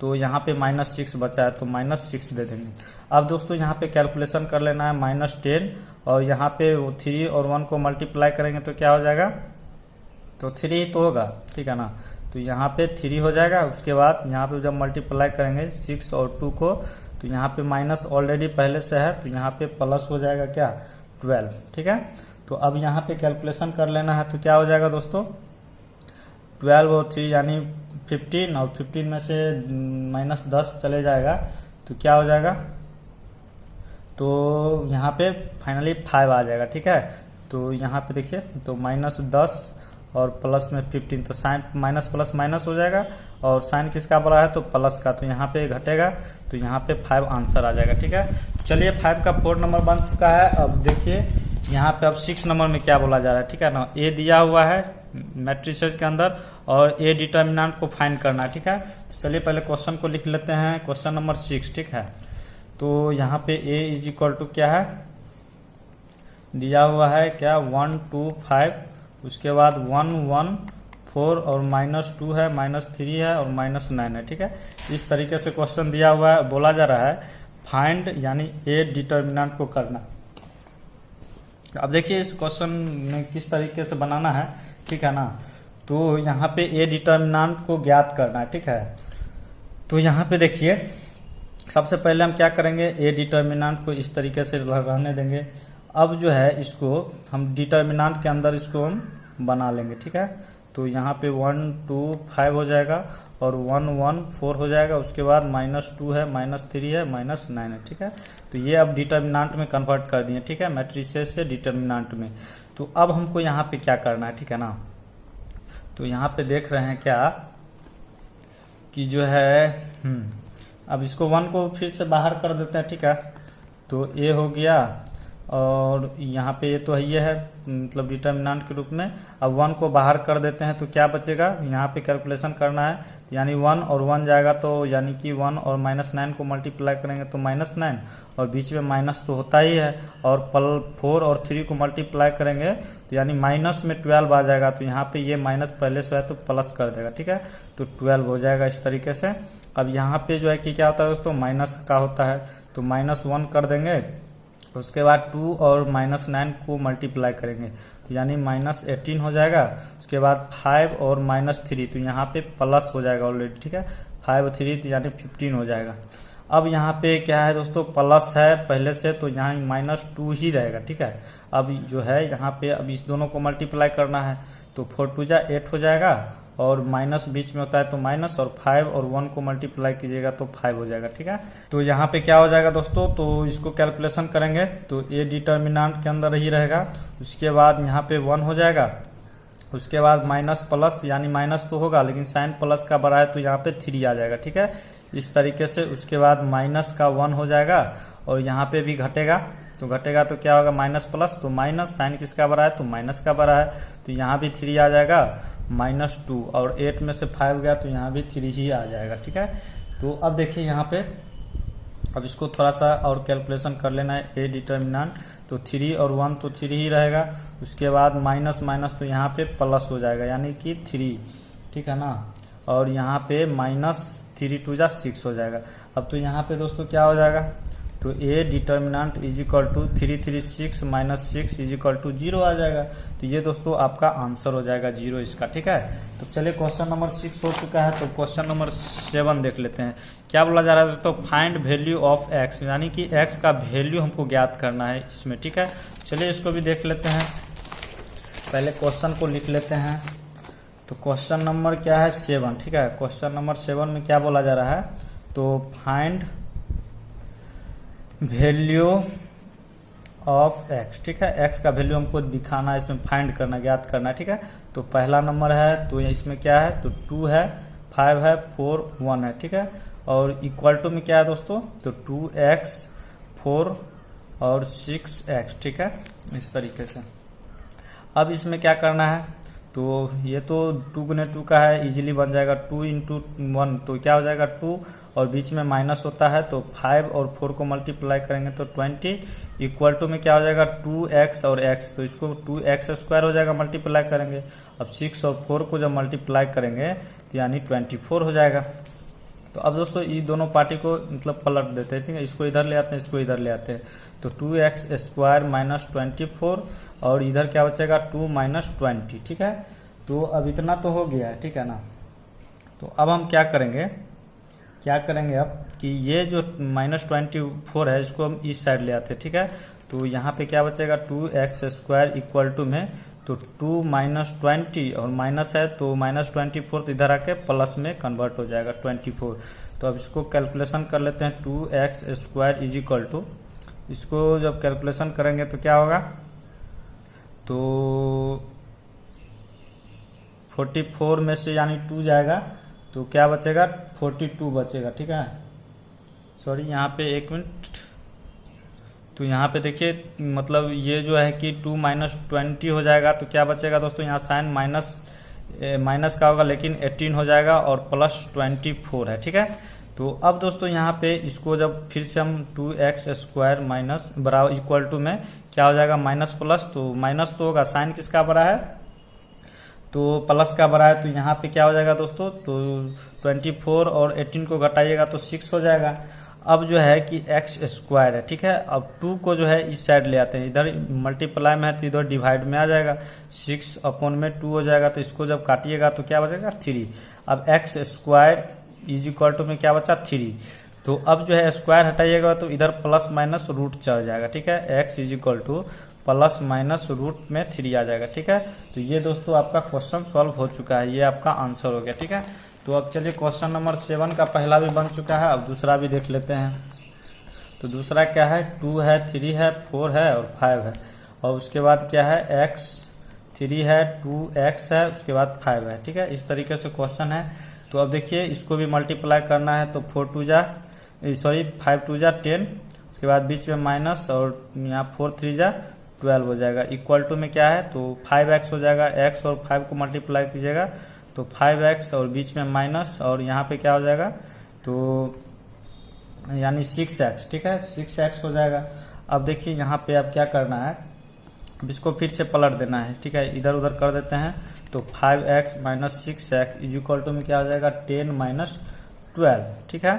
तो यहाँ पे -6 बचा है, तो -6 दे देंगे। अब दोस्तों यहाँ पे कैलकुलेशन कर लेना है -10, और यहाँ पे 3 और 1 को मल्टीप्लाई करेंगे तो क्या हो जाएगा, तो 3 तो होगा, ठीक है ना। तो यहाँ पे 3 हो जाएगा। उसके बाद यहाँ पे जब मल्टीप्लाई करेंगे 6 और 2 को, तो यहाँ पे माइनस ऑलरेडी पहले से है, तो यहाँ पे प्लस हो जाएगा क्या, 12, ठीक है। तो अब यहाँ पे कैलकुलेशन कर लेना है, तो क्या हो जाएगा दोस्तों, 12 और 3 यानी 15, और 15 में से -10 चले जाएगा, तो क्या हो जाएगा, तो यहाँ पे फाइनली 5 आ जाएगा, ठीक है। तो यहाँ पे देखिए, तो -10 और प्लस में 15, तो साइन माइनस प्लस माइनस हो जाएगा, और साइन किसका बड़ा है, तो प्लस का, तो यहाँ पे घटेगा, तो यहाँ पे 5 आंसर आ जाएगा, ठीक है। तो चलिए 5 का 4 नंबर बन चुका है। अब देखिए यहाँ पे अब 6 नंबर में क्या बोला जा रहा है, ठीक है ना। ए दिया हुआ है मैट्रिसेस के अंदर, और ए डिटर्मिनेंट को फाइंड करना है, ठीक है। तो चलिए पहले क्वेश्चन को लिख लेते हैं, क्वेश्चन नंबर 6, ठीक है। तो यहाँ पे ए इज इक्वल टू क्या है, दिया हुआ है क्या, 1 2 5, उसके बाद 1 1 4 और -2 है, -3 है और -9 है, ठीक है। इस तरीके से क्वेश्चन दिया हुआ है, बोला जा रहा है फाइंड यानी ए डिटर्मिनेंट को करना। अब देखिए इस क्वेश्चन में किस तरीके से बनाना है, ठीक है ना। तो यहाँ पे ए डिटर्मिनेंट को ज्ञात करना है, ठीक है। तो यहाँ पे देखिए सबसे पहले हम क्या करेंगे, ए डिटर्मिनेंट को इस तरीके से रहने देंगे। अब जो है इसको हम डिटर्मिनेंट के अंदर इसको हम बना लेंगे, ठीक है। तो यहाँ पे 1 2 5 हो जाएगा, और 1 1 4 हो जाएगा, उसके बाद -2 है, -3 है, -9 है, ठीक है। तो ये अब डिटर्मिनेंट में कन्वर्ट कर दिए, ठीक है, मैट्रिसेस से डिटर्मिनेंट में। तो अब हमको यहाँ पे क्या करना है, ठीक है ना। तो यहाँ पे देख रहे हैं क्या कि जो है अब इसको 1 को फिर से बाहर कर देते हैं, ठीक है। तो ए हो गया, और यहाँ पे ये तो ये है मतलब डिटर्मिनेंट के रूप में। अब 1 को बाहर कर देते हैं तो क्या बचेगा, यहाँ पे कैलकुलेशन करना है, यानी 1 और 1 जाएगा, तो यानी कि 1 और -9 को मल्टीप्लाई करेंगे तो -9, और बीच में माइनस तो होता ही है, और 4 और 3 को मल्टीप्लाई करेंगे तो यानी माइनस में 12 आ जाएगा, तो यहाँ पे ये माइनस पहले से है तो प्लस कर देगा, ठीक है। तो 12 हो जाएगा इस तरीके से। अब यहाँ पे जो है कि क्या होता है दोस्तों, माइनस का होता है, तो -1 कर देंगे, उसके बाद 2 और -9 को मल्टीप्लाई करेंगे, तो यानी -18 हो जाएगा। उसके बाद 5 और -3, तो यहाँ पे प्लस हो जाएगा ऑलरेडी, ठीक है। 5 और 3 तो यानी 15 हो जाएगा। अब यहाँ पे क्या है दोस्तों, प्लस है पहले से, तो यहाँ -2 ही रहेगा, ठीक है। अब जो है यहाँ पे अब इस दोनों को मल्टीप्लाई करना है, तो 4 2 जा 8 हो जाएगा, और माइनस बीच में होता है तो माइनस, और 5 और 1 को मल्टीप्लाई कीजिएगा तो 5 हो जाएगा, ठीक है। तो यहाँ पे क्या हो जाएगा दोस्तों, तो इसको कैलकुलेशन करेंगे तो ए डिटर्मिनेंट के अंदर ही रहेगा। उसके बाद यहाँ पे 1 हो जाएगा, उसके बाद माइनस प्लस, यानी माइनस तो होगा लेकिन साइन प्लस का बड़ा है तो यहाँ पे 3 आ जाएगा, ठीक है, इस तरीके से। उसके बाद माइनस का 1 हो जाएगा, और यहाँ पे भी घटेगा, तो घटेगा तो क्या होगा, माइनस प्लस, तो माइनस, साइन किसका बड़ा है, तो माइनस का बड़ा है, तो यहाँ भी 3 आ जाएगा, -2, और 8 में से 5 गया तो यहाँ भी 3 ही आ जाएगा, ठीक है। तो अब देखिए यहाँ पे अब इसको थोड़ा सा और कैलकुलेशन कर लेना है, ए डिटर्मिनेंट, तो 3 और 1 तो 3 ही रहेगा। उसके बाद माइनस माइनस तो यहाँ पे प्लस हो जाएगा, यानी कि 3, ठीक है ना, और यहाँ पे -3 2 जा 6 हो जाएगा। अब तो यहाँ पे दोस्तों क्या हो जाएगा, तो A determinant is equal to 3 3 6 -6 is equal to 0 आ जाएगा। तो ये दोस्तों आपका आंसर हो जाएगा 0 इसका, ठीक है। तो चलिए क्वेश्चन नंबर 6 हो चुका है, तो क्वेश्चन नंबर 7 देख लेते हैं। क्या बोला जा रहा है, तो फाइंड वैल्यू ऑफ एक्स, यानी कि एक्स का वैल्यू हमको ज्ञात करना है इसमें, ठीक है। चलिए इसको भी देख लेते हैं, पहले क्वेश्चन को लिख लेते हैं। तो क्वेश्चन नंबर क्या है, 7, ठीक है। क्वेश्चन नंबर 7 में क्या बोला जा रहा है, तो फाइंड वैल्यू ऑफ एक्स, ठीक है। एक्स का वैल्यू हमको दिखाना है, इसमें फाइंड करना, ज्ञात करना है, ठीक है। तो पहला नंबर है, तो इसमें क्या है, तो 2 है, 5 है, 4 1 है, ठीक है। और इक्वल टू में क्या है दोस्तों, तो 2x 4 और 6x, ठीक है, इस तरीके से। अब इसमें क्या करना है, तो ये तो 2 गुने 2 का है, इजीली बन जाएगा 2 इंटू 1, तो क्या हो जाएगा 2, और बीच में माइनस होता है तो 5 और 4 को मल्टीप्लाई करेंगे तो 20 इक्वल टू में क्या हो जाएगा 2x और x, तो इसको 2x स्क्वायर हो जाएगा मल्टीप्लाई करेंगे। अब 6 और 4 को जब मल्टीप्लाई करेंगे तो यानी 24 हो जाएगा। तो अब दोस्तों ये दोनों पार्टी को मतलब पलट देते हैं, ठीक है, इसको इधर ले आते हैं, इसको इधर ले आते हैं, तो 2x स्क्वायर माइनस 24 और इधर क्या बचेगा 2 माइनस 20, ठीक है। तो अब इतना तो हो गया है, ठीक है ना। तो अब हम क्या करेंगे अब कि ये जो माइनस 24 है इसको हम इस साइड ले आते हैं, ठीक है। तो यहाँ पे क्या बचेगा 2x स्क्वायर इक्वल टू में तो 2 माइनस 20 और माइनस है तो माइनस 24 तो इधर आके प्लस में कन्वर्ट हो जाएगा 24। तो अब इसको कैलकुलेशन कर लेते हैं 2x square is equal to, इसको जब कैलकुलेशन करेंगे तो क्या होगा, तो 44 में से यानी 2 जाएगा तो क्या बचेगा 42 बचेगा, ठीक है। सॉरी यहाँ पे 1 मिनट, तो यहाँ पे देखिए मतलब ये जो है कि 2 माइनस 20 हो जाएगा तो क्या बचेगा दोस्तों, यहाँ साइन माइनस का होगा लेकिन 18 हो जाएगा और प्लस 24 है, ठीक है। तो अब दोस्तों यहाँ पे इसको जब फिर से हम 2x स्क्वायर माइनस बराबर इक्वल टू में क्या हो जाएगा माइनस प्लस, तो माइनस तो होगा, साइन किसका बड़ा है तो प्लस का बड़ा है, तो यहाँ पे क्या हो जाएगा दोस्तों, तो 24 और 18 को घटाइएगा तो 6 हो जाएगा। अब जो है कि x स्क्वायर है, ठीक है। अब 2 को जो है इस साइड ले आते हैं, इधर मल्टीप्लाई में है तो इधर डिवाइड में आ जाएगा, 6 अपॉन में 2 हो जाएगा, तो इसको जब काटिएगा तो क्या बचेगा 3। अब x square is equal to में क्या बचा 3, तो अब जो है स्क्वायर हटाइएगा तो इधर प्लस माइनस रूट चल जाएगा, ठीक है। x is equal to plus minus root में 3 आ जाएगा, ठीक है। तो ये दोस्तों आपका क्वेश्चन सॉल्व हो चुका है, ये आपका आंसर हो गया, ठीक है। तो अब चलिए क्वेश्चन नंबर 7 का पहला भी बन चुका है, अब दूसरा भी देख लेते हैं। तो दूसरा क्या है 2 है 3 है 4 है और 5 है, और उसके बाद क्या है x 3 है 2x है उसके बाद 5 है, ठीक है। इस तरीके से क्वेश्चन है। तो अब देखिए इसको भी मल्टीप्लाई करना है तो 5 2 जा 10, उसके बाद बीच में माइनस और यहाँ 4 3 जा 12 हो जाएगा, इक्वल टू में क्या है तो 5x हो जाएगा, x और 5 को मल्टीप्लाई कीजिएगा तो 5x और बीच में माइनस और यहाँ पे क्या हो जाएगा तो यानी 6x, ठीक है, 6x हो जाएगा। अब देखिए यहाँ पे अब क्या करना है, अब इसको फिर से पलट देना है, ठीक है, इधर उधर कर देते हैं तो 5x minus 6x is equal to में क्या हो जाएगा 10 माइनस 12, ठीक है।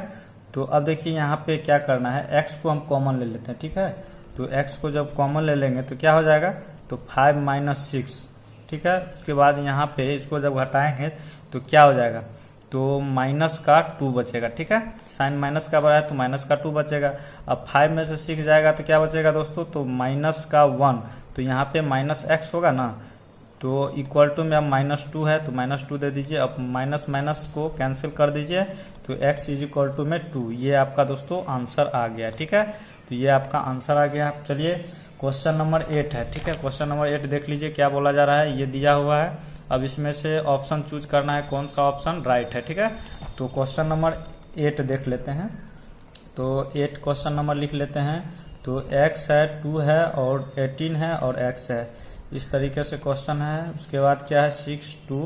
तो अब देखिए यहाँ पे क्या करना है, x को हम कॉमन ले लेते हैं, ठीक है। तो x को जब कॉमन ले लेंगे तो क्या हो जाएगा तो 5 माइनस 6, ठीक है। उसके बाद यहाँ पे इसको जब घटाएंगे तो क्या हो जाएगा तो माइनस का 2 बचेगा, ठीक है, साइन माइनस का बड़ा है तो माइनस का 2 बचेगा। अब 5 में से 6 जाएगा तो क्या बचेगा दोस्तों तो माइनस का 1, तो यहाँ पे माइनस x होगा ना, तो इक्वल टू में अब माइनस 2 है तो माइनस 2 दे दीजिए, अब माइनस माइनस को कैंसिल कर दीजिए तो x इज इक्वल टू में 2, ये आपका दोस्तों आंसर आ गया, ठीक है। तो ये आपका आंसर आ गया। चलिए क्वेश्चन नंबर 8 है, ठीक है। क्वेश्चन नंबर 8 देख लीजिए क्या बोला जा रहा है, ये दिया हुआ है। अब इसमें से ऑप्शन चूज करना है, कौन सा ऑप्शन राइट है, ठीक है। तो क्वेश्चन नंबर 8 देख लेते हैं। तो 8 क्वेश्चन नंबर लिख लेते हैं। तो x है 2 है और 18 है और x है, इस तरीके से क्वेश्चन है। उसके बाद क्या है 6 2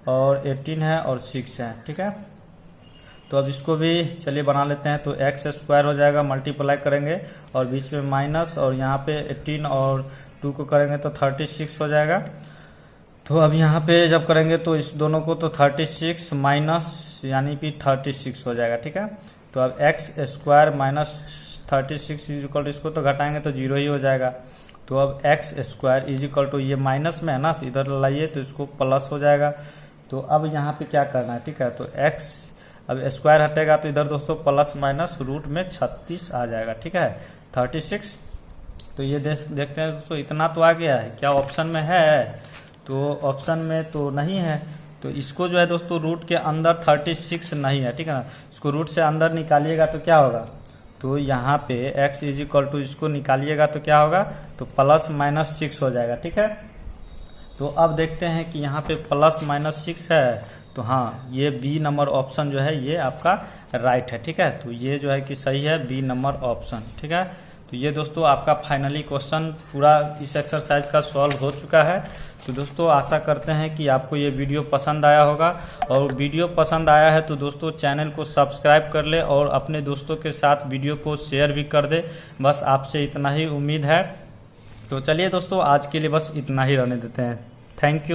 और 18 है और 6 है, ठीक है। तो अब इसको भी चलिए बना लेते हैं। तो x स्क्वायर हो जाएगा, मल्टीप्लाई करेंगे और बीच में माइनस और यहाँ पे 18 और 2 को करेंगे तो 36 हो जाएगा। तो अब यहाँ पे जब करेंगे तो इस दोनों को तो 36 माइनस यानी कि 36 हो जाएगा, ठीक है। तो अब x square minus 36 is equal to, इसको तो घटाएंगे तो 0 ही हो जाएगा। तो अब x square is equal to, ये माइनस में है ना तो इधर लाइए तो इसको प्लस हो जाएगा। तो अब यहाँ पे क्या करना है, ठीक है। तो x अब स्क्वायर हटेगा तो इधर दोस्तों प्लस माइनस रूट में 36 आ जाएगा, ठीक है, 36। तो ये देखते हैं दोस्तों इतना तो आ गया है, क्या ऑप्शन में है, तो ऑप्शन में तो नहीं है। तो इसको जो है दोस्तों रूट के अंदर 36 नहीं है, ठीक है ना। इसको रूट से अंदर निकालिएगा तो क्या होगा, तो यहाँ पे x इज इक्वल टू इसको निकालिएगा तो क्या होगा तो प्लस माइनस 6 हो जाएगा, ठीक है। तो अब देखते हैं कि यहाँ पे प्लस माइनस 6 है, तो हाँ ये बी नंबर ऑप्शन जो है ये आपका राइट है, ठीक है। तो ये जो है कि सही है बी नंबर ऑप्शन, ठीक है। तो ये दोस्तों आपका फाइनली क्वेश्चन पूरा इस एक्सरसाइज का सॉल्व हो चुका है। तो दोस्तों आशा करते हैं कि आपको ये वीडियो पसंद आया होगा, और वीडियो पसंद आया है तो दोस्तों चैनल को सब्सक्राइब कर ले और अपने दोस्तों के साथ वीडियो को शेयर भी कर दे। बस आपसे इतना ही उम्मीद है। तो चलिए दोस्तों आज के लिए बस इतना ही रहने देते हैं। Thank you.